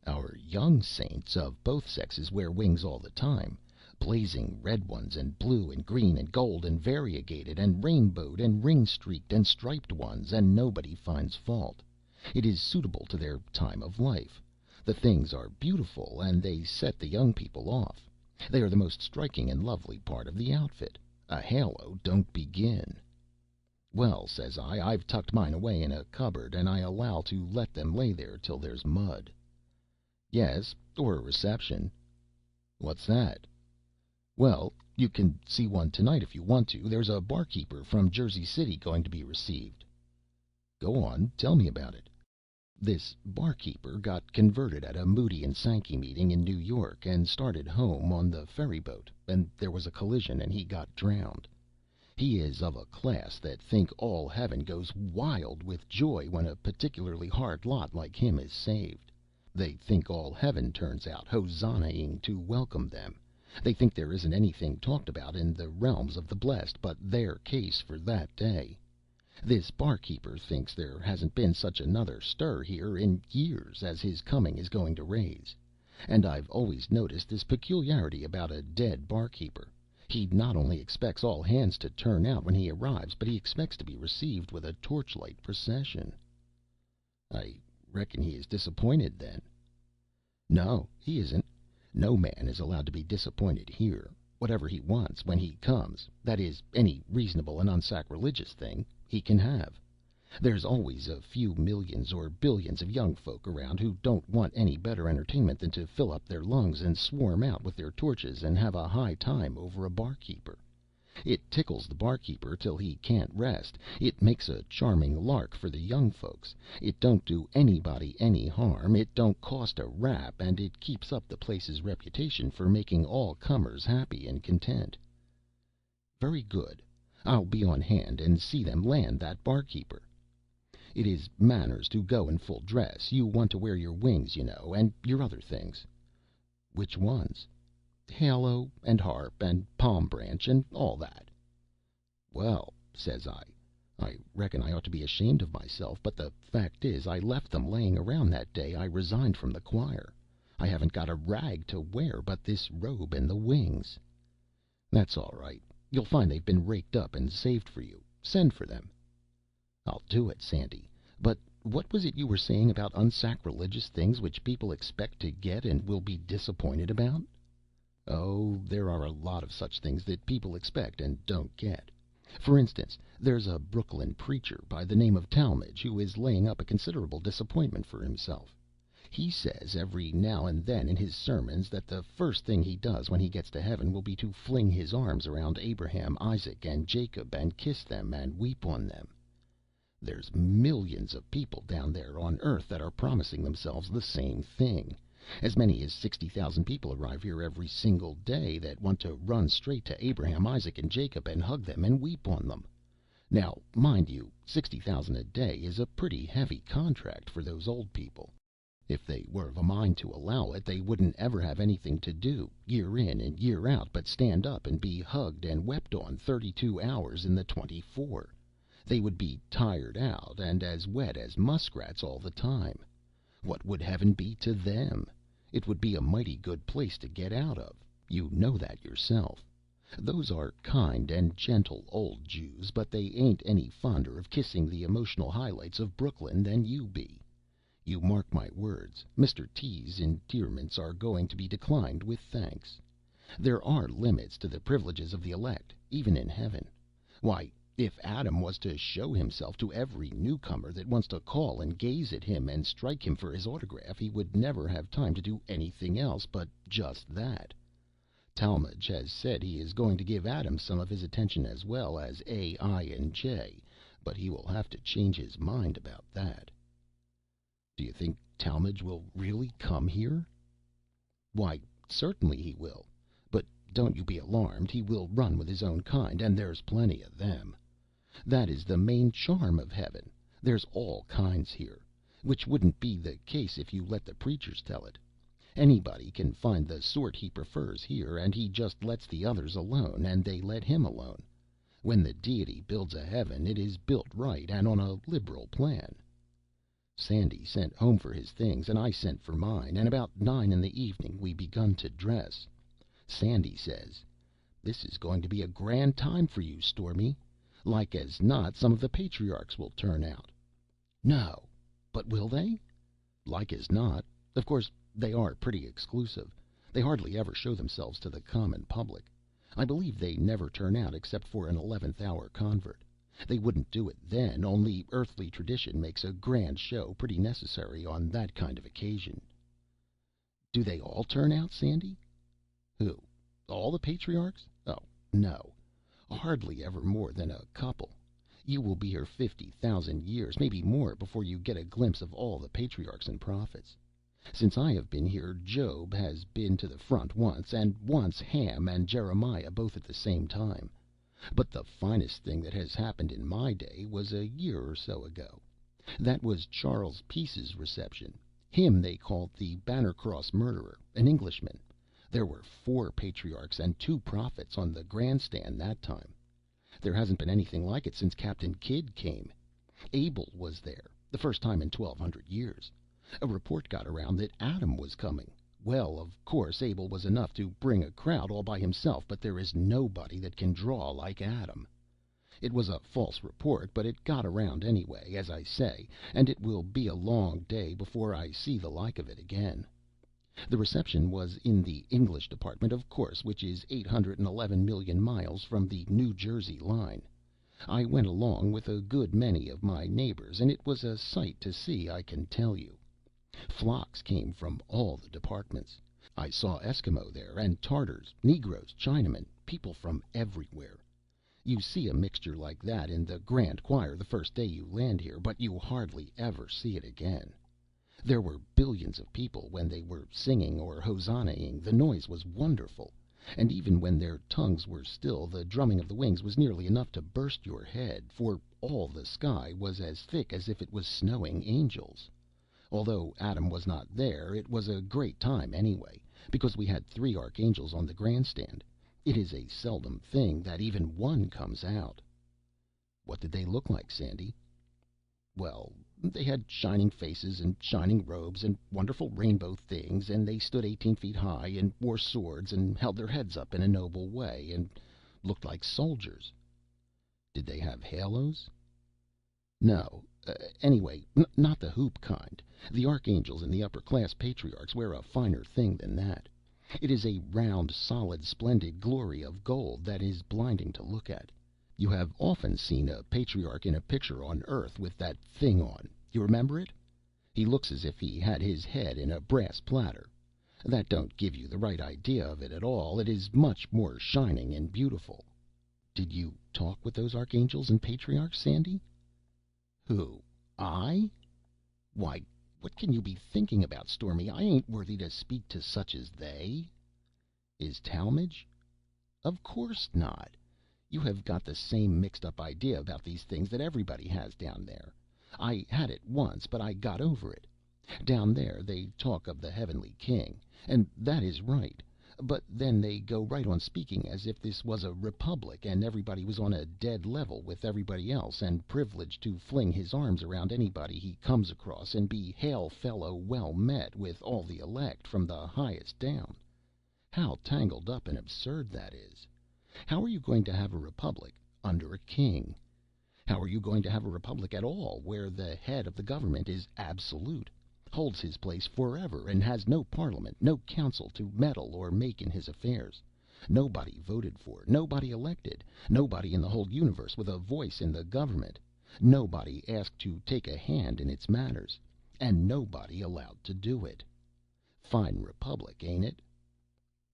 Speaker 1: Our young saints of both sexes wear wings all the time, blazing red ones and blue and green and gold and variegated and rainbowed and ring-streaked and striped ones, and nobody finds fault. It is suitable to their time of life. The things are beautiful, and they set the young people off. They are the most striking and lovely part of the outfit. A halo don't begin. Well, says I, I've tucked mine away in a cupboard, and I allow to let them lay there till there's mud. Yes, or a reception. What's that? Well, you can see one tonight if you want to. There's a barkeeper from Jersey City going to be received. Go on, tell me about it. This barkeeper got converted at a Moody and Sankey meeting in New York, and started home on the ferry boat, and there was a collision, and he got drowned. He is of a class that think all heaven goes wild with joy when a particularly hard lot like him is saved. They think all heaven turns out hosannaing to welcome them. They think there isn't anything talked about in the realms of the blessed but their case for that day. This barkeeper thinks there hasn't been such another stir here in years as his coming is going to raise. And I've always noticed this peculiarity about a dead barkeeper. He not only expects all hands to turn out when he arrives, but he expects to be received with a torchlight procession. I reckon he is disappointed, then. No, he isn't. No man is allowed to be disappointed here. Whatever he wants when he comes, that is, any reasonable and unsacrilegious thing, he can have. There's always a few millions or billions of young folk around who don't want any better entertainment than to fill up their lungs and swarm out with their torches and have a high time over a barkeeper. It tickles the barkeeper till he can't rest. It makes a charming lark for the young folks. It don't do anybody any harm. It don't cost a rap, and it keeps up the place's reputation for making all comers happy and content. Very good. I'll be on hand and see them land that barkeeper. It is manners to go in full dress. You want to wear your wings, you know, and your other things. Which ones? Halo and harp and palm branch and all that. Well, says I reckon I ought to be ashamed of myself, but the fact is I left them laying around that day I resigned from the choir. I haven't got a rag to wear but this robe and the wings. That's all right. You'll find they've been raked up and saved for you. Send for them. I'll do it, Sandy. But what was it you were saying about unsacrilegious things which people expect to get and will be disappointed about? Oh, there are a lot of such things that people expect and don't get. For instance, there's a Brooklyn preacher by the name of Talmage who is laying up a considerable disappointment for himself. He says every now and then in his sermons that the first thing he does when he gets to heaven will be to fling his arms around Abraham, Isaac, and Jacob and kiss them and weep on them. There's millions of people down there on earth that are promising themselves the same thing. As many as 60,000 people arrive here every single day that want to run straight to Abraham, Isaac, and Jacob and hug them and weep on them. Now, mind you, 60,000 a day is a pretty heavy contract for those old people. If they were of a mind to allow it, they wouldn't ever have anything to do, year in and year out, but stand up and be hugged and wept on 32 hours in the 24. They would be tired out and as wet as muskrats all the time. What would heaven be to them? It would be a mighty good place to get out of. You know that yourself. Those are kind and gentle old Jews, but they ain't any fonder of kissing the emotional highlights of Brooklyn than you be. You mark my words, Mr. T.'s endearments are going to be declined with thanks. There are limits to the privileges of the elect, even in heaven. Why, if Adam was to show himself to every newcomer that wants to call and gaze at him and strike him for his autograph, he would never have time to do anything else but just that. Talmage has said he is going to give Adam some of his attention as well as A, I, and J, but he will have to change his mind about that. Do you think Talmage will really come here? Why, certainly he will. But don't you be alarmed. He will run with his own kind, and there's plenty of them. That is the main charm of heaven. There's all kinds here, which wouldn't be the case if you let the preachers tell it. Anybody can find the sort he prefers here, and he just lets the others alone, and they let him alone. When the deity builds a heaven, it is built right and on a liberal plan. Sandy sent home for his things, and I sent for mine, and about 9 in the evening we begun to dress. Sandy says, "This is going to be a grand time for you, Stormy. Like as not, some of the patriarchs will turn out." "No, but will they?" "Like as not. Of course, they are pretty exclusive. They hardly ever show themselves to the common public. I believe they never turn out except for an 11th hour convert. They wouldn't do it then, only earthly tradition makes a grand show pretty necessary on that kind of occasion." "Do they all turn out, Sandy?" "Who? All the patriarchs? Oh, no. Hardly ever more than a couple. You will be here 50,000 years, maybe more, before you get a glimpse of all the patriarchs and prophets. Since I have been here, Job has been to the front once, and once Ham and Jeremiah both at the same time. But the finest thing that has happened in my day was a year or so ago. That was Charles Peace's reception. Him they called the Bannercross Murderer, an Englishman. There were 4 patriarchs and 2 prophets on the grandstand that time. There hasn't been anything like it since Captain Kidd came. Abel was there, the first time in 1,200 years. A report got around that Adam was coming. Well, of course, Abel was enough to bring a crowd all by himself, but there is nobody that can draw like Adam. It was a false report, but it got around anyway, as I say, and it will be a long day before I see the like of it again. The reception was in the English department, of course, which is 811 million miles from the New Jersey line. I went along with a good many of my neighbors, and it was a sight to see, I can tell you. Flocks came from all the departments. I saw Eskimo there, and Tartars, Negroes, Chinamen, people from everywhere. You see a mixture like that in the grand choir the first day you land here, but you hardly ever see it again. There were billions of people when they were singing or hosannaing. The noise was wonderful, and even when their tongues were still, the drumming of the wings was nearly enough to burst your head, for all the sky was as thick as if it was snowing angels. Although Adam was not there, it was a great time anyway, because we had three archangels on the grandstand. It is a seldom thing that even one comes out. What did they look like, Sandy? Well, they had shining faces and shining robes and wonderful rainbow things, and they stood 18 feet high and wore swords and held their heads up in a noble way and looked like soldiers. Did they have halos? No. Anyway, not the hoop kind. The archangels and the upper class patriarchs wear a finer thing than that. It is a round, solid, splendid glory of gold that is blinding to look at. You have often seen a patriarch in a picture on Earth with that thing on. You remember it? He looks as if he had his head in a brass platter. That don't give you the right idea of it at all. It is much more shining and beautiful. Did you talk with those archangels and patriarchs, Sandy? Who? I? Why, what can you be thinking about, Stormy? I ain't worthy to speak to such as they. Is Talmage? Of course not. You have got the same mixed up idea about these things that everybody has down there. I had it once, but I got over it. Down there they talk of the Heavenly King, and that is right. But then they go right on speaking as if this was a republic, and everybody was on a dead level with everybody else, and privileged to fling his arms around anybody he comes across, and be hail fellow well met with all the elect, from the highest down. How tangled up and absurd that is! How are you going to have a republic under a king? How are you going to have a republic at all where the head of the government is absolute, holds his place forever, and has no parliament, no council to meddle or make in his affairs, nobody voted for, nobody elected, nobody in the whole universe with a voice in the government, nobody asked to take a hand in its matters, and nobody allowed to do it? Fine republic, ain't it?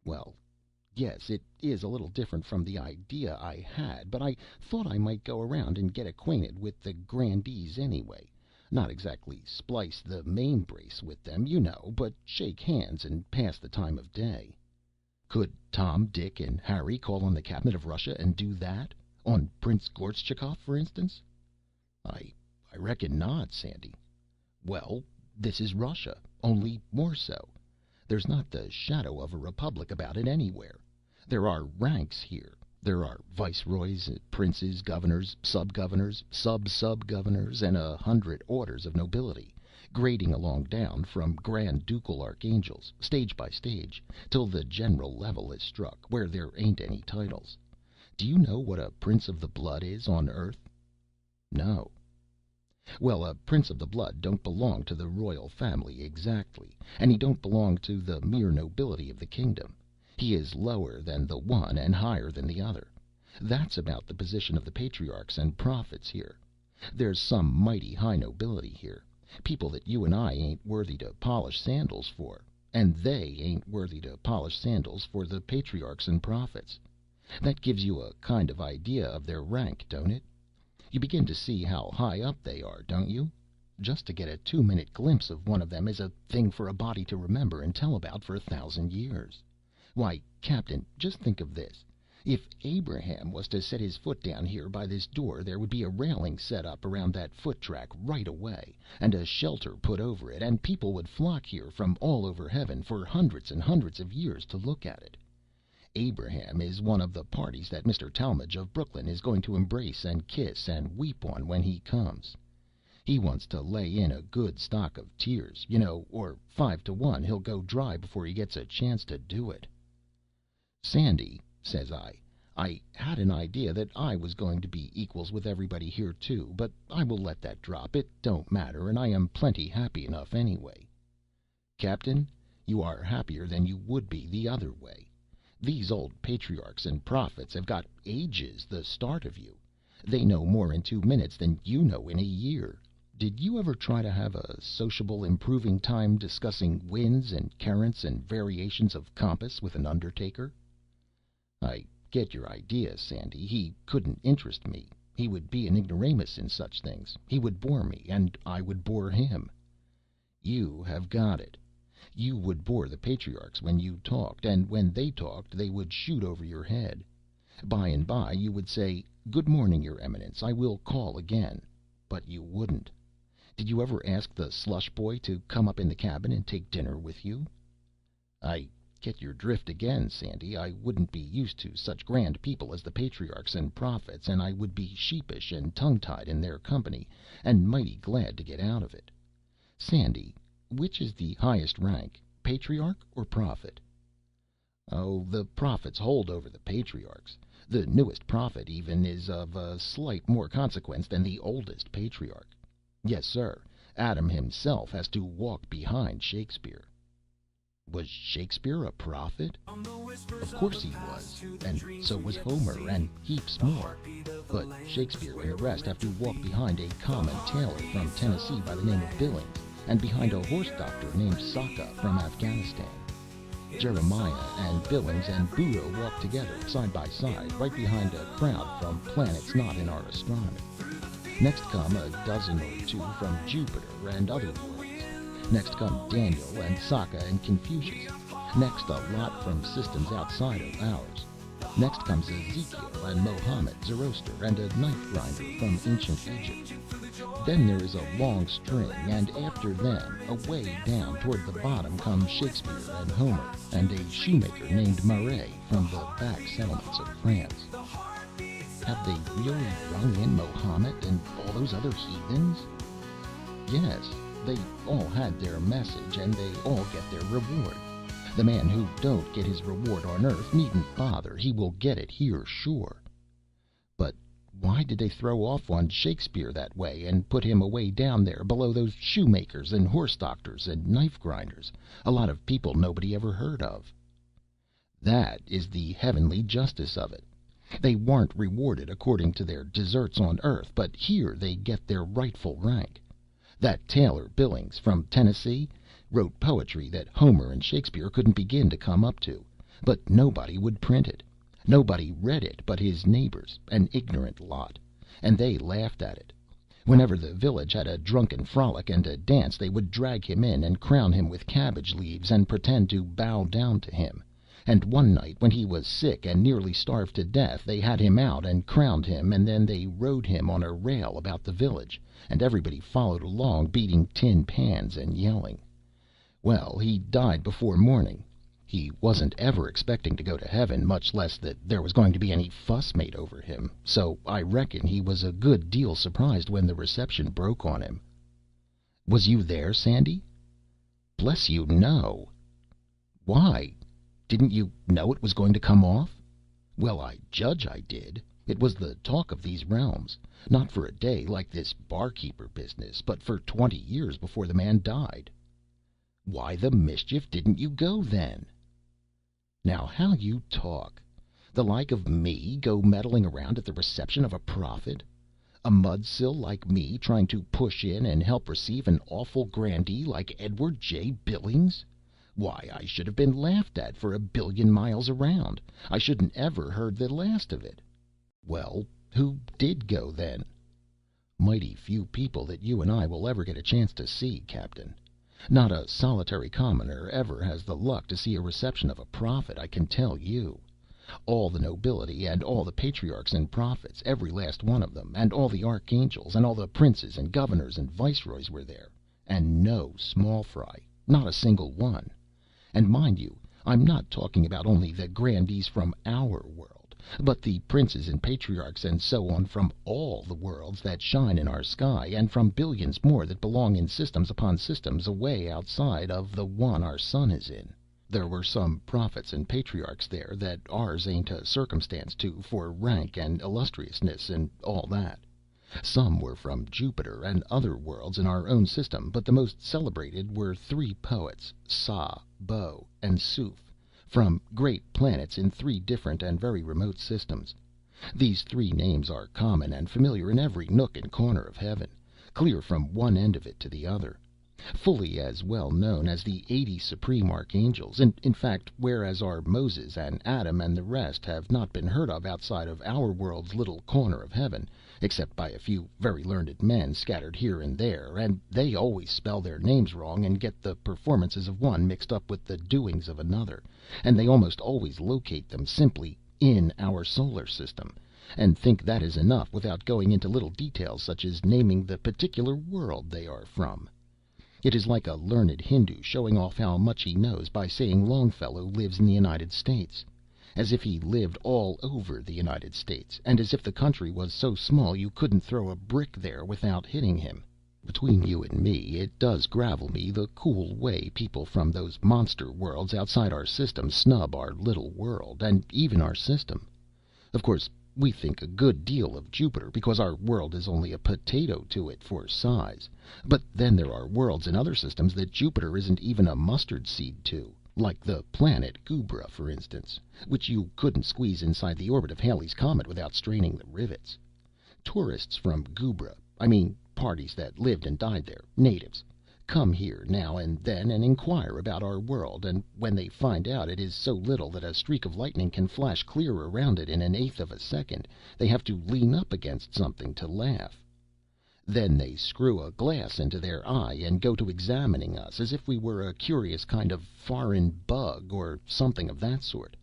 Speaker 1: Well, yes, it is a little different from the idea I had, but I thought I might go around and get acquainted with the grandees anyway. Not exactly splice the main brace with them, you know, but shake hands and pass the time of day. Could Tom, Dick, and Harry call on the cabinet of Russia and do that? On Prince Gortschakoff, for instance? I reckon not, Sandy. Well, this is Russia, only more so. There's not the shadow of a republic about it anywhere. There are ranks here. There are viceroys, princes, governors, sub-governors, sub-sub-governors, and 100 orders of nobility, grading along down from grand ducal archangels, stage by stage, till the general level is struck, where there ain't any titles. Do you know what a prince of the blood is on Earth? No. Well, a prince of the blood don't belong to the royal family exactly, and he don't belong to the mere nobility of the kingdom. He is lower than the one and higher than the other. That's about the position of the patriarchs and prophets here. There's some mighty high nobility here, people that you and I ain't worthy to polish sandals for, and they ain't worthy to polish sandals for the patriarchs and prophets. That gives you a kind of idea of their rank, don't it? You begin to see how high up they are, don't you? Just to get a 2-minute glimpse of one of them is a thing for a body to remember and tell about for 1,000 years. Why, Captain, just think of this. If Abraham was to set his foot down here by this door, there would be a railing set up around that foot track right away, and a shelter put over it, and people would flock here from all over heaven for hundreds and hundreds of years to look at it. Abraham is one of the parties that Mr. Talmage of Brooklyn is going to embrace and kiss and weep on when he comes. He wants to lay in a good stock of tears, you know, or 5 to 1 he'll go dry before he gets a chance to do it. Sandy, says I had an idea that I was going to be equals with everybody here too, but I will let that drop. It don't matter, and I am plenty happy enough anyway. Captain, you are happier than you would be the other way. These old patriarchs and prophets have got ages the start of you. They know more in 2 minutes than you know in a year. Did you ever try to have a sociable improving time discussing winds and currents and variations of compass with an undertaker? I get your idea, Sandy. He couldn't interest me. He would be an ignoramus in such things. He would bore me, and I would bore him. You have got it. You would bore the patriarchs when you talked, and when they talked they would shoot over your head. By and by you would say, "Good morning, Your Eminence, I will call again." But you wouldn't. Did you ever ask the slush boy to come up in the cabin and take dinner with you? I get your drift again, Sandy. I wouldn't be used to such grand people as the patriarchs and prophets, and I would be sheepish and tongue-tied in their company, and mighty glad to get out of it. Sandy, which is the highest rank, patriarch or prophet? Oh, the prophets hold over the patriarchs. The newest prophet, even, is of a slight more consequence than the oldest patriarch. Yes, sir, Adam himself has to walk behind Shakespeare. Was Shakespeare a prophet? Of course he was, and so was Homer, and heaps more. But Shakespeare and the rest have to walk behind a common tailor from Tennessee by the name of Billings, and behind a horse doctor named Saka from Afghanistan. Jeremiah and Billings and Buddha walk together, side by side, right behind a crowd from planets not in our astronomy. Next come a dozen or two from Jupiter and other worlds. Next come Daniel and Saka and Confucius. Next a lot from systems outside of ours. Next comes Ezekiel and Mohammed, Zoroaster, and a knife grinder from ancient Egypt. Then there is a long string, and after them, away down toward the bottom, come Shakespeare and Homer, and a shoemaker named Marais from the back settlements of France. Have they really rung in Mohammed and all those other heathens? Yes, they all had their message, and they all get their reward. The man who don't get his reward on earth needn't bother. He will get it here, sure. But why did they throw off on Shakespeare that way and put him away down there below those shoemakers and horse doctors and knife grinders, a lot of people nobody ever heard of? That is the heavenly justice of it. They weren't rewarded according to their deserts on earth, but here they get their rightful rank. That tailor Billings from Tennessee wrote poetry that Homer and Shakespeare couldn't begin to come up to, but nobody would print it. Nobody read it but his neighbors, an ignorant lot, and they laughed at it. Whenever the village had a drunken frolic and a dance, they would drag him in and crown him with cabbage leaves and pretend to bow down to him. And one night, when he was sick and nearly starved to death, they had him out and crowned him, and then they rode him on a rail about the village, and everybody followed along, beating tin pans and yelling. Well, he died before morning. He wasn't ever expecting to go to heaven, much less that there was going to be any fuss made over him, so I reckon he was a good deal surprised when the reception broke on him. Was you there, Sandy? Bless you, no. Why? Didn't you know it was going to come off? Well, I judge I did. It was the talk of these realms, not for a day like this barkeeper business, but for 20 years before the man died. Why the mischief didn't you go then? Now how you talk! The like of me go meddling around at the reception of a prophet? A mudsill like me trying to push in and help receive an awful grandee like Edward J. Billings? Why, I should have been laughed at for 1,000,000,000 miles around. I shouldn't ever heard the last of it. Well, who did go then? Mighty few people that you and I will ever get a chance to see, Captain. Not a solitary commoner ever has the luck to see a reception of a prophet, I can tell you. All the nobility and all the patriarchs and prophets, every last one of them, and all the archangels, and all the princes and governors and viceroys were there, and no small fry, not a single one. And mind you, I'm not talking about only the grandees from our world, but the princes and patriarchs and so on from all the worlds that shine in our sky, and from billions more that belong in systems upon systems away outside of the one our sun is in. There were some prophets and patriarchs there that ours ain't a circumstance to for rank and illustriousness and all that. Some were from Jupiter and other worlds in our own system, but the most celebrated were 3 poets, Sa, Bo, and Suf, from great planets in 3 different and very remote systems. These three names are common and familiar in every nook and corner of heaven, clear from one end of it to the other. Fully as well known as the 80 supreme archangels. In fact, whereas our Moses and Adam and the rest have not been heard of outside of our world's little corner of heaven, except by a few very learned men scattered here and there, and they always spell their names wrong and get the performances of one mixed up with the doings of another, and they almost always locate them simply in our solar system, and think that is enough without going into little details such as naming the particular world they are from. It is like a learned Hindu showing off how much he knows by saying Longfellow lives in the United States, as if he lived all over the United States, and as if the country was so small you couldn't throw a brick there without hitting him. Between you and me, it does gravel me the cool way people from those monster worlds outside our system snub our little world, and even our system. Of course, we think a good deal of Jupiter because our world is only a potato to it for size. But then there are worlds in other systems that Jupiter isn't even a mustard seed to, like the planet Goobra, for instance, which you couldn't squeeze inside the orbit of Halley's Comet without straining the rivets. Tourists from Goobra, I mean parties that lived and died there, natives, come here now and then and inquire about our world, and when they find out it is so little that a streak of lightning can flash clear around it in an eighth of a second, they have to lean up against something to laugh. Then they screw a glass into their eye and go to examining us as if we were a curious kind of foreign bug or something of that sort.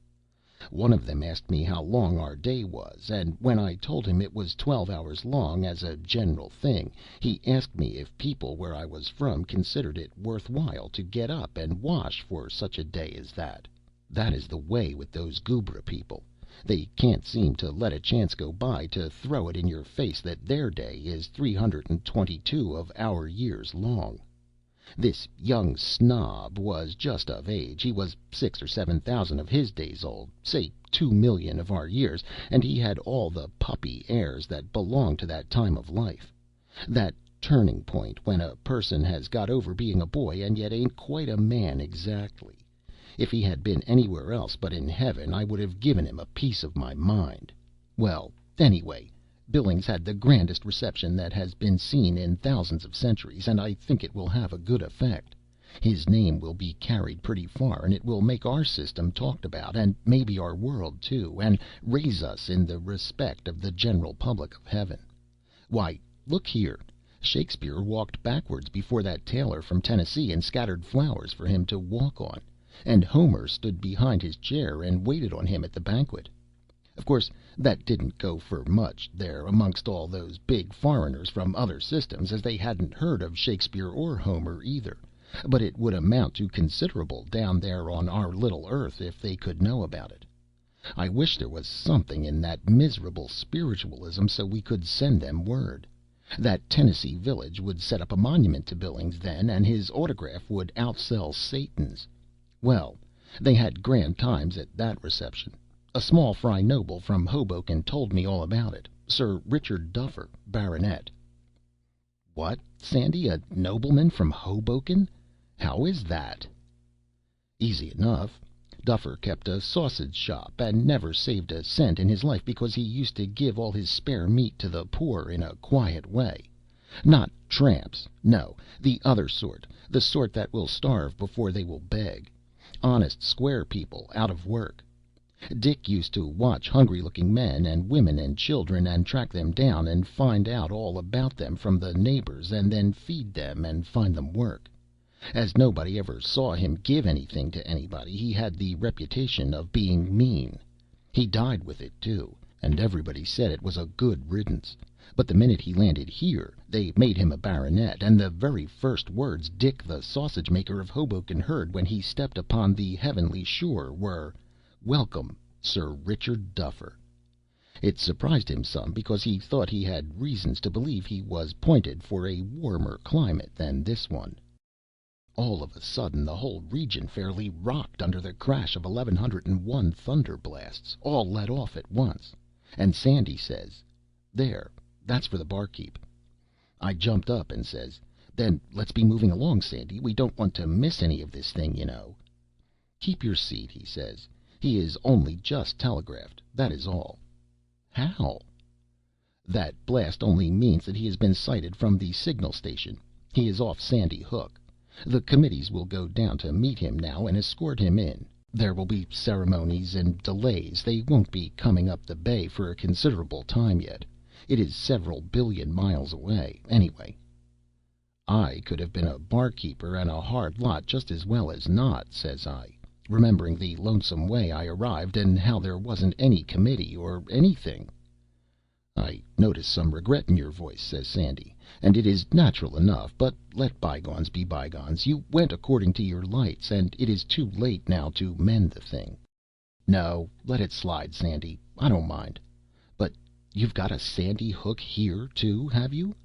Speaker 1: One of them asked me how long our day was, and when I told him it was 12 hours long as a general thing, he asked me if people where I was from considered it worth while to get up and wash for such a day as that. That is the way with those Goobra people. They can't seem to let a chance go by to throw it in your face that their day is 322 of our years long. This young snob was just of age. He was 6,000 or 7,000 of his days old, say 2,000,000 of our years, and he had all the puppy airs that belong to that time of life, that turning point when a person has got over being a boy and yet ain't quite a man exactly. If he had been anywhere else but in heaven, I would have given him a piece of my mind. Well, anyway, Billings had the grandest reception that has been seen in thousands of centuries, and I think it will have a good effect. His name will be carried pretty far, and it will make our system talked about, and maybe our world too, and raise us in the respect of the general public of heaven. Why, look here. Shakespeare walked backwards before that tailor from Tennessee and scattered flowers for him to walk on, and Homer stood behind his chair and waited on him at the banquet. Of course, that didn't go for much there amongst all those big foreigners from other systems, as they hadn't heard of Shakespeare or Homer either, but it would amount to considerable down there on our little earth if they could know about it. I wish there was something in that miserable spiritualism so we could send them word. That Tennessee village would set up a monument to Billings then, and his autograph would outsell Satan's. Well, they had grand times at that reception. A small fry noble from Hoboken told me all about it. Sir Richard Duffer, Baronet. What, Sandy, a nobleman from Hoboken? How is that? Easy enough. Duffer kept a sausage shop, and never saved a cent in his life because he used to give all his spare meat to the poor in a quiet way. Not tramps, no, the other sort, the sort that will starve before they will beg. Honest, square people out of work. Dick used to watch hungry-looking men and women and children, and track them down and find out all about them from the neighbors, and then feed them and find them work. As nobody ever saw him give anything to anybody, he had the reputation of being mean. He died with it, too, and everybody said it was a good riddance. But the minute he landed here, they made him a baronet, and the very first words Dick the sausage-maker of Hoboken heard when he stepped upon the heavenly shore were, "Welcome, Sir Richard Duffer." It surprised him some, because he thought he had reasons to believe he was pointed for a warmer climate than this one. All of a sudden the whole region fairly rocked under the crash of 1101 thunder blasts, all let off at once, and Sandy says, "There, that's for the barkeep." I jumped up and says, "Then let's be moving along, Sandy. We don't want to miss any of this thing, you know." "Keep your seat," he says. "He is only just telegraphed, that is all." How? That blast only means that he has been sighted from the signal station. He is off Sandy Hook. The committees will go down to meet him now and escort him in. There will be ceremonies and delays. They won't be coming up the bay for a considerable time yet. It is several billion miles away, anyway. I could have been a barkeeper and a hard lot just as well as not, says I, remembering the lonesome way I arrived and how there wasn't any committee or anything. I notice some regret in your voice, says Sandy, and it is natural enough, but let bygones be bygones. You went according to your lights, and it is too late now to mend the thing. No, let it slide, Sandy. I don't mind. But you've got a Sandy Hook here, too, have you?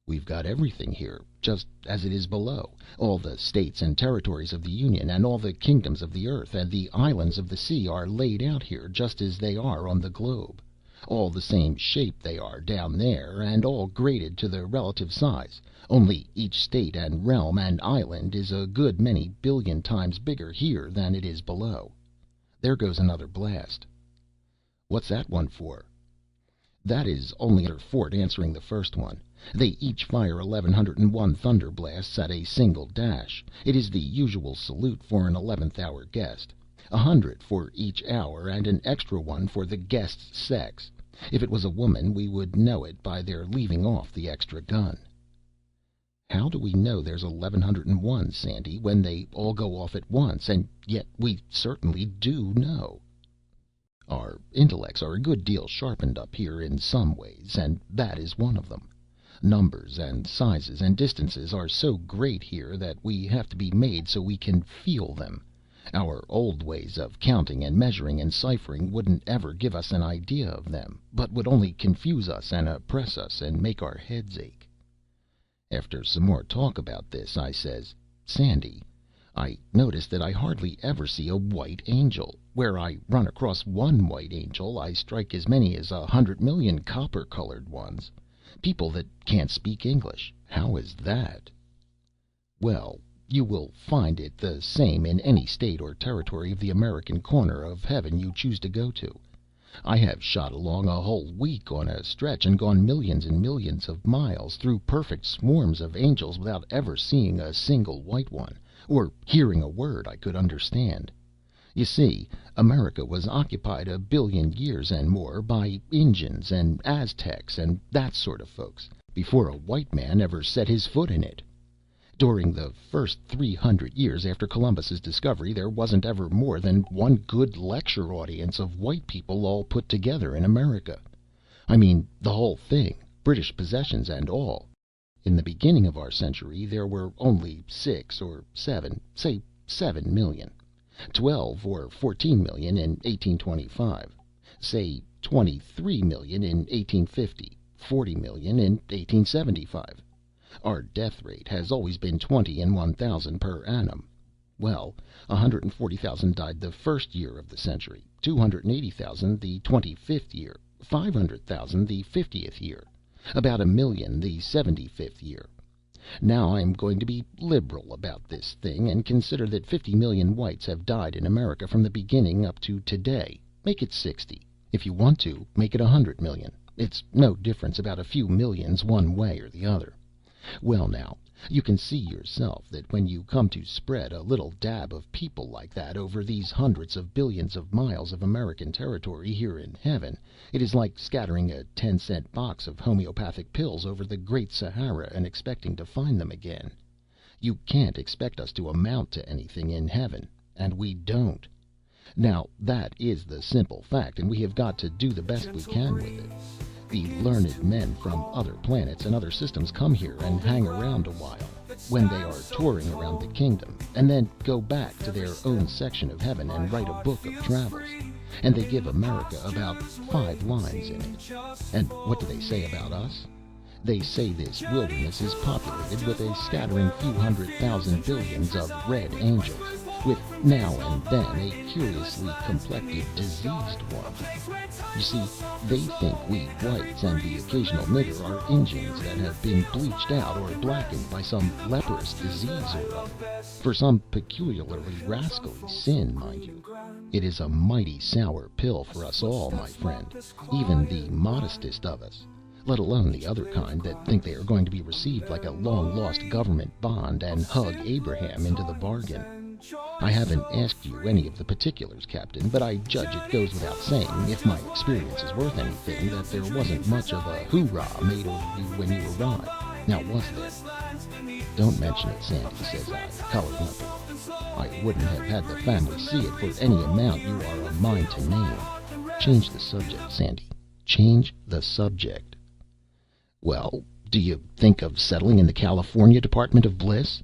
Speaker 1: We've got everything here, just as it is below. All the states and territories of the Union, and all the kingdoms of the earth, and the islands of the sea are laid out here just as they are on the globe. All the same shape they are down there, and all graded to the relative size, only each state and realm and island is a good many billion times bigger here than it is below. There goes another blast. What's that one for? That is only another fort answering the first one. They each fire 1101 thunder blasts at a single dash. It is the usual salute for an 11th hour guest. 100 for each hour, and an extra one for the guest's sex. If it was a woman, we would know it by their leaving off the extra gun. How do we know there's 1101, Sandy, when they all go off at once, and yet we certainly do know? Our intellects are a good deal sharpened up here in some ways, and that is one of them. Numbers and sizes and distances are so great here that we have to be made so we can feel them. Our old ways of counting and measuring and ciphering wouldn't ever give us an idea of them, but would only confuse us and oppress us and make our heads ache. After some more talk about this, I says, Sandy, I notice that I hardly ever see a white angel. Where I run across one white angel, I strike as many as 100 million copper-colored ones. People that can't speak English. How is that? Well, you will find it the same in any state or territory of the American corner of heaven you choose to go to. I have shot along a whole week on a stretch and gone millions and millions of miles through perfect swarms of angels without ever seeing a single white one, or hearing a word I could understand. You see, America was occupied a billion years and more by Injuns and Aztecs and that sort of folks, before a white man ever set his foot in it. During the first 300 years after Columbus's discovery, there wasn't ever more than one good lecture audience of white people all put together in America. I mean, the whole thing, British possessions and all. In the beginning of our century, there were only 6 or 7, say 7 million. 12 or 14 million in 1825. Say 23 million in 1850. 40 million in 1875. Our death rate has always been 20 in 1,000 per annum. Well, 140,000 died the first year of the century, 280,000 the 25th year, 500,000 the 50th year, about 1,000,000 the 75th year. Now I'm going to be liberal about this thing and consider that 50 million whites have died in America from the beginning up to today. Make it 60. If you want to, make it 100 million. It's no difference, about a few millions one way or the other. Well, now, you can see yourself that when you come to spread a little dab of people like that over these hundreds of billions of miles of American territory here in heaven, it is like scattering a 10-cent box of homeopathic pills over the great Sahara and expecting to find them again. You can't expect us to amount to anything in heaven, and we don't. Now, that is the simple fact, and we have got to do the best we can with it. The learned men from other planets and other systems come here and hang around a while, when they are touring around the kingdom, and then go back to their own section of heaven and write a book of travels. And they give America about 5 lines in it. And what do they say about us? They say this wilderness is populated with a scattering few 100,000 billions of red angels, with now and then a curiously complected, diseased one. You see, they think we whites and the occasional nigger are Injuns that have been bleached out or blackened by some leprous disease or other, for some peculiarly rascally sin, mind you. It is a mighty sour pill for us all, my friend, even the modestest of us, let alone the other kind that think they are going to be received like a long-lost government bond and hug Abraham into the bargain. I haven't asked you any of the particulars, Captain, but I judge it goes without saying, if my experience is worth anything, that there wasn't much of a hoorah made over you when you arrived. Now, was there? Don't mention it, Sandy, says I, coloring up a little. I wouldn't have had the family see it for any amount you are a mind to name. Change the subject, Sandy. Change the subject. Well, do you think of settling in the California Department of Bliss?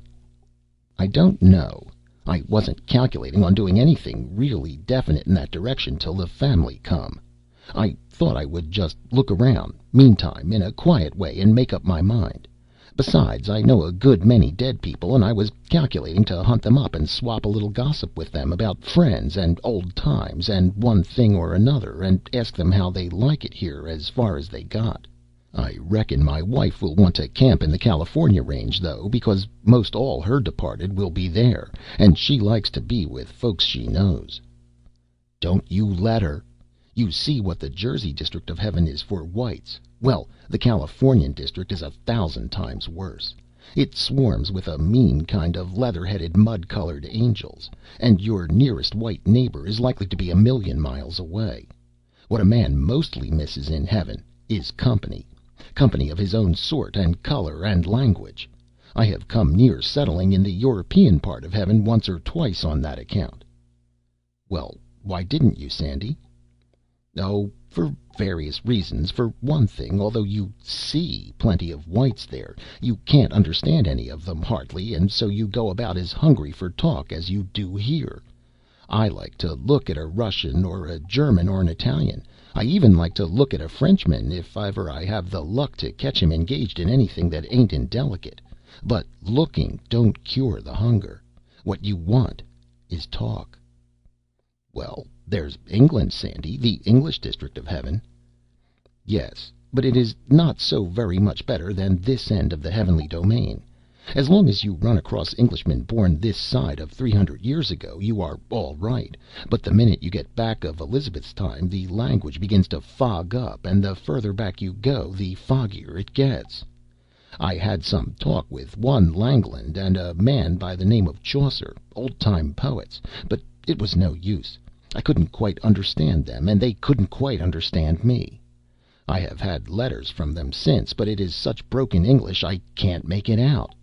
Speaker 1: I don't know. I wasn't calculating on doing anything really definite in that direction till the family come. I thought I would just look around, meantime, in a quiet way, and make up my mind. Besides, I know a good many dead people, and I was calculating to hunt them up and swap a little gossip with them about friends and old times and one thing or another, and ask them how they like it here as far as they got. I reckon my wife will want to camp in the California range, though, because most all her departed will be there, and she likes to be with folks she knows. Don't you let her. You see what the Jersey district of heaven is for whites. Well, the Californian district is 1,000 times worse. It swarms with a mean kind of leather-headed, mud-colored angels, and your nearest white neighbor is likely to be 1,000,000 miles away. What a man mostly misses in heaven is company. Company of his own sort and color and language. I have come near settling in the European part of heaven once or twice on that account. Well, why didn't you, Sandy? Oh, for various reasons. For one thing, although you see plenty of whites there, you can't understand any of them hardly, and so you go about as hungry for talk as you do here. I like to look at a Russian or a German or an Italian. I even like to look at a Frenchman if ever I have the luck to catch him engaged in anything that ain't indelicate. But looking don't cure the hunger. What you want is talk. Well, there's England, Sandy, the English district of heaven. Yes, but it is not so very much better than this end of the heavenly domain. As long as you run across Englishmen born this side of 300 years ago, you are all right. But the minute you get back of Elizabeth's time, the language begins to fog up, and the further back you go, the foggier it gets. I had some talk with one Langland and a man by the name of Chaucer, old-time poets, but it was no use. I couldn't quite understand them, and they couldn't quite understand me. I have had letters from them since, but it is such broken English I can't make it out.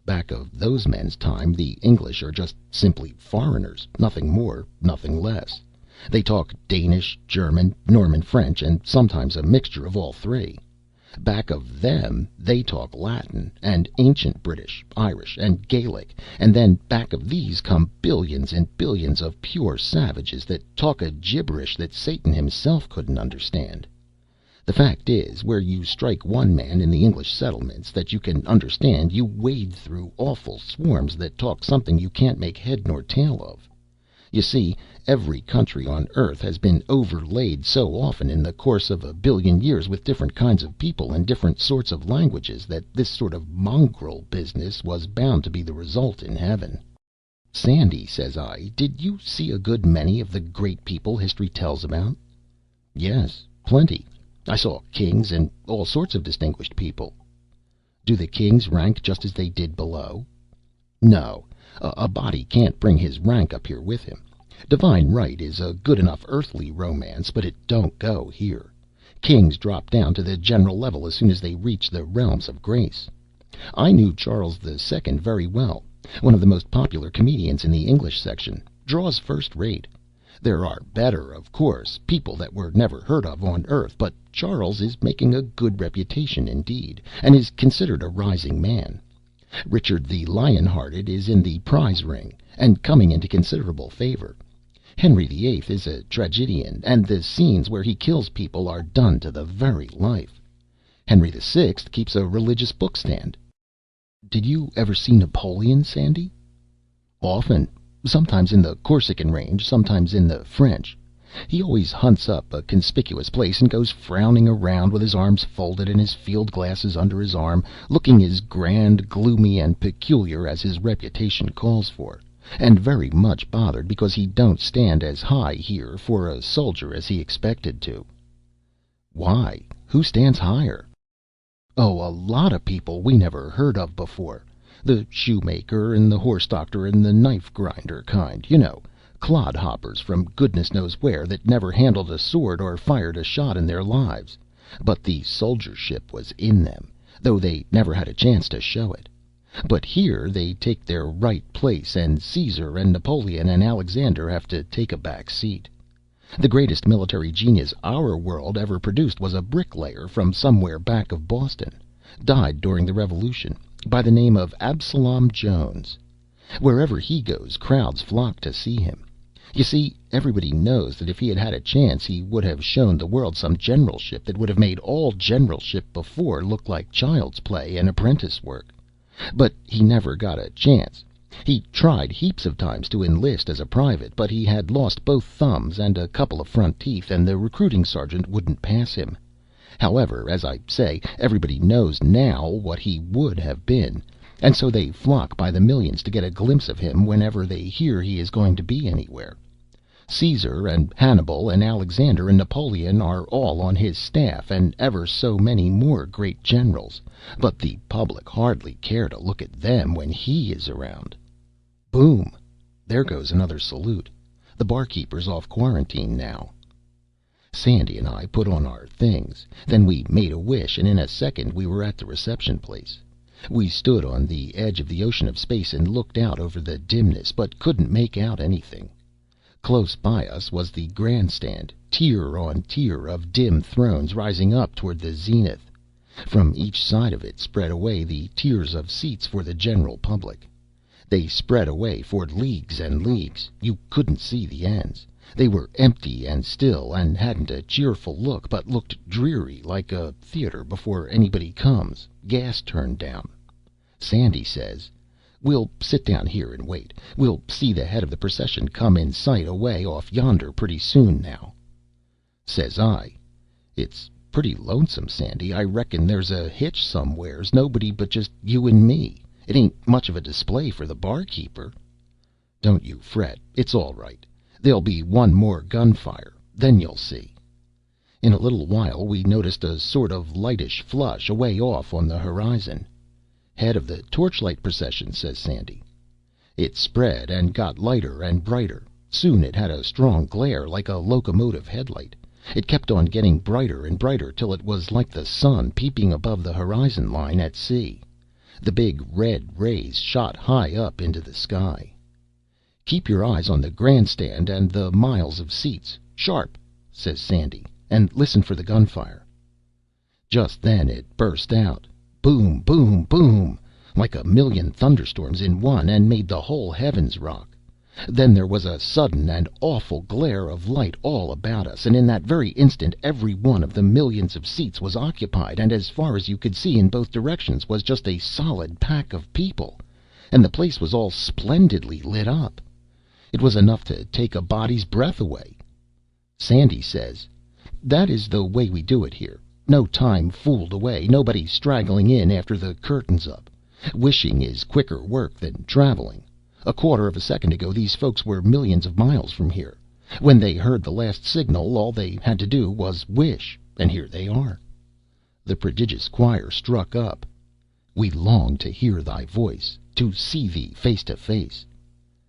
Speaker 1: Back of those men's time, the English are just simply foreigners, nothing more, nothing less. They talk Danish, German, Norman French, and sometimes a mixture of all three. Back of them, they talk Latin, and ancient British, Irish, and Gaelic, and then back of these come billions and billions of pure savages that talk a gibberish that Satan himself couldn't understand. The fact is, where you strike one man in the English settlements that you can understand, you wade through awful swarms that talk something you can't make head nor tail of. You see, every country on earth has been overlaid so often in the course of 1,000,000,000 years with different kinds of people and different sorts of languages that this sort of mongrel business was bound to be the result in heaven. Sandy, says I, did you see a good many of the great people history tells about? Yes, plenty. I saw kings and all sorts of distinguished people. Do the kings rank just as they did below? No, a body can't bring his rank up here with him. Divine right is a good enough earthly romance, but it don't go here. Kings drop down to the general level as soon as they reach the realms of grace. I knew Charles II very well, one of the most popular comedians in the English section, draws first rate. There are better, of course, people that were never heard of on earth, but Charles is making a good reputation indeed, and is considered a rising man. Richard the Lion-Hearted is in the prize ring, and coming into considerable favor. Henry VIII is a tragedian, and the scenes where he kills people are done to the very life. Henry VI keeps a religious book stand. Did you ever see Napoleon, Sandy? Often. sometimes in the Corsican range, sometimes in the French. He always hunts up a conspicuous place and goes frowning around with his arms folded and his field glasses under his arm, looking as grand, gloomy, and peculiar as his reputation calls for, and very much bothered because he don't stand as high here for a soldier as he expected to. Why? Who stands higher? Oh, a lot of people we never heard of before. The shoemaker and the horse doctor and the knife grinder kind, you know, clodhoppers from goodness knows where that never handled a sword or fired a shot in their lives. But the soldiership was in them, though they never had a chance to show it. But here they take their right place, and Caesar and Napoleon and Alexander have to take a back seat. The greatest military genius our world ever produced was a bricklayer from somewhere back of Boston, died during the Revolution, by the name of Absalom Jones. Wherever he goes, crowds flock to see him. You see, everybody knows that if he had had a chance, he would have shown the world some generalship that would have made all generalship before look like child's play and apprentice work. But he never got a chance. He tried heaps of times to enlist as a private, but he had lost both thumbs and a couple of front teeth, and the recruiting sergeant wouldn't pass him. However, as I say, everybody knows now what he would have been, and so they flock by the millions to get a glimpse of him whenever they hear he is going to be anywhere. Caesar and Hannibal and Alexander and Napoleon are all on his staff, and ever so many more great generals, but the public hardly care to look at them when he is around. Boom! There goes another salute. The barkeeper's off quarantine now. Sandy and I put on our things. Then we made a wish, and in a second we were at the reception place. We stood on the edge of the ocean of space and looked out over the dimness, but couldn't make out anything. Close by us was the grandstand, tier on tier of dim thrones rising up toward the zenith. From each side of it spread away the tiers of seats for the general public. They spread away for leagues and leagues. You couldn't see the ends. They were empty and still, and hadn't a cheerful look, but looked dreary, like a theater before anybody comes, gas turned down. Sandy says, "We'll sit down here and wait. We'll see the head of the procession come in sight away off yonder pretty soon now." Says I, "It's pretty lonesome, Sandy. I reckon there's a hitch somewheres, nobody but just you and me. It ain't much of a display for the barkeeper." "Don't you fret. It's all right. There'll be one more gunfire. Then you'll see." In a little while we noticed a sort of lightish flush away off on the horizon. "Head of the torchlight procession," says Sandy. It spread and got lighter and brighter. Soon it had a strong glare like a locomotive headlight. It kept on getting brighter and brighter till it was like the sun peeping above the horizon line at sea. The big red rays shot high up into the sky. "Keep your eyes on the grandstand and the miles of seats. Sharp," says Sandy, "and listen for the gunfire." Just then it burst out. Boom, boom, boom, like a million thunderstorms in one, and made the whole heavens rock. Then there was a sudden and awful glare of light all about us, and in that very instant every one of the millions of seats was occupied, and as far as you could see in both directions was just a solid pack of people, and the place was all splendidly lit up. It was enough to take a body's breath away. Sandy says, "That is the way we do it here. No time fooled away, nobody straggling in after the curtain's up. Wishing is quicker work than traveling. A quarter of a second ago these folks were millions of miles from here. When they heard the last signal, all they had to do was wish, and here they are." The prodigious choir struck up. "We long to hear thy voice, to see thee face to face."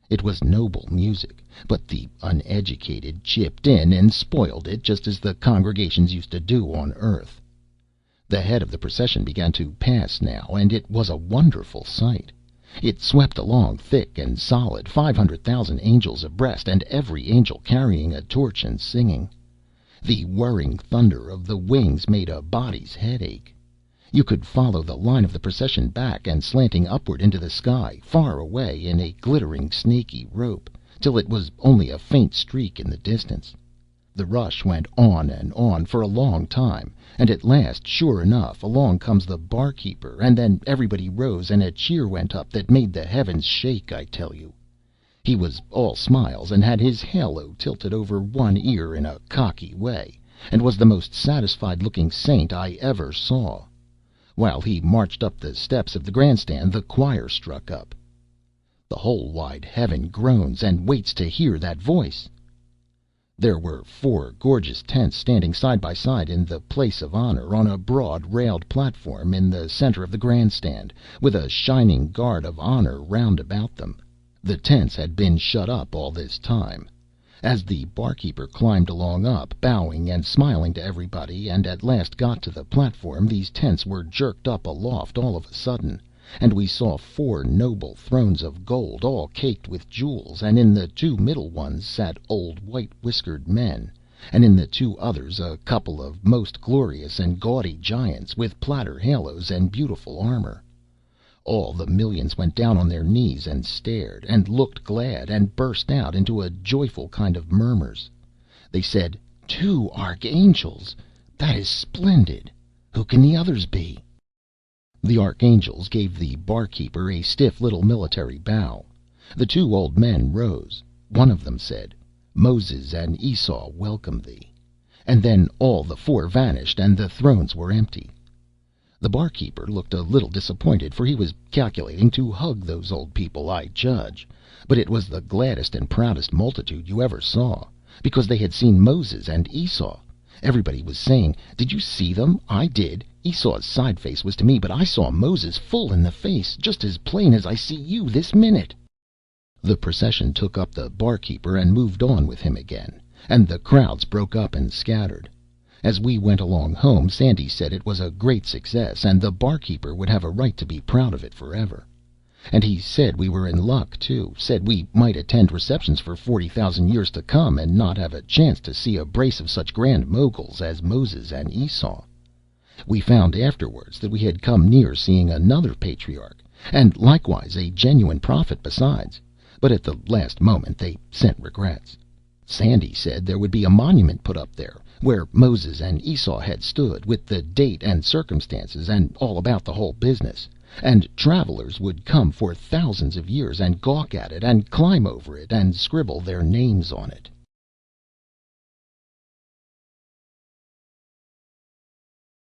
Speaker 1: It was noble music, but the uneducated chipped in and spoiled it, just as the congregations used to do on earth. The head of the procession began to pass now, and it was a wonderful sight. It swept along thick and solid, 500,000 angels abreast, and every angel carrying a torch and singing. The whirring thunder of the wings made a body's head ache. You could follow the line of the procession back and slanting upward into the sky, far away in a glittering snaky rope, till it was only a faint streak in the distance. The rush went on and on for a long time, and at last, sure enough, along comes the barkeeper, and then everybody rose and a cheer went up that made the heavens shake, I tell you. He was all smiles, and had his halo tilted over one ear in a cocky way, and was the most satisfied looking saint I ever saw. While he marched up the steps of the grandstand, the choir struck up. The whole wide heaven groans and waits to hear that voice. There were four gorgeous tents standing side by side in the place of honor, on a broad railed platform in the center of the grandstand, with a shining guard of honor round about them. The tents had been shut up all this time. As the barkeeper climbed along up, bowing and smiling to everybody, and at last got to the platform, these tents were jerked up aloft all of a sudden, and we saw four noble thrones of gold, all caked with jewels, and in the two middle ones sat old white-whiskered men, and in the two others a couple of most glorious and gaudy giants, with platter halos and beautiful armor. All the millions went down on their knees and stared, and looked glad, and burst out into a joyful kind of murmurs. They said, "Two archangels! That is splendid! Who can the others be?" The archangels gave the barkeeper a stiff little military bow. The two old men rose. One of them said, "Moses and Esau welcome thee." And then all the four vanished, and the thrones were empty. The barkeeper looked a little disappointed, for he was calculating to hug those old people, I judge. But it was the gladdest and proudest multitude you ever saw, because they had seen Moses and Esau. Everybody was saying, "Did you see them? I did. Esau's side face was to me, but I saw Moses full in the face, just as plain as I see you this minute." The procession took up the barkeeper and moved on with him again, and the crowds broke up and scattered. As we went along home, Sandy said it was a great success, and the barkeeper would have a right to be proud of it forever. And he said we were in luck, too; said we might attend receptions for 40,000 years to come, and not have a chance to see a brace of such grand moguls as Moses and Esau. We found afterwards that we had come near seeing another patriarch, and likewise a genuine prophet besides, but at the last moment they sent regrets. Sandy said there would be a monument put up there, where Moses and Esau had stood, with the date and circumstances, and all about the whole business, and travelers would come for thousands of years and gawk at it, and climb over it, and scribble their names on it.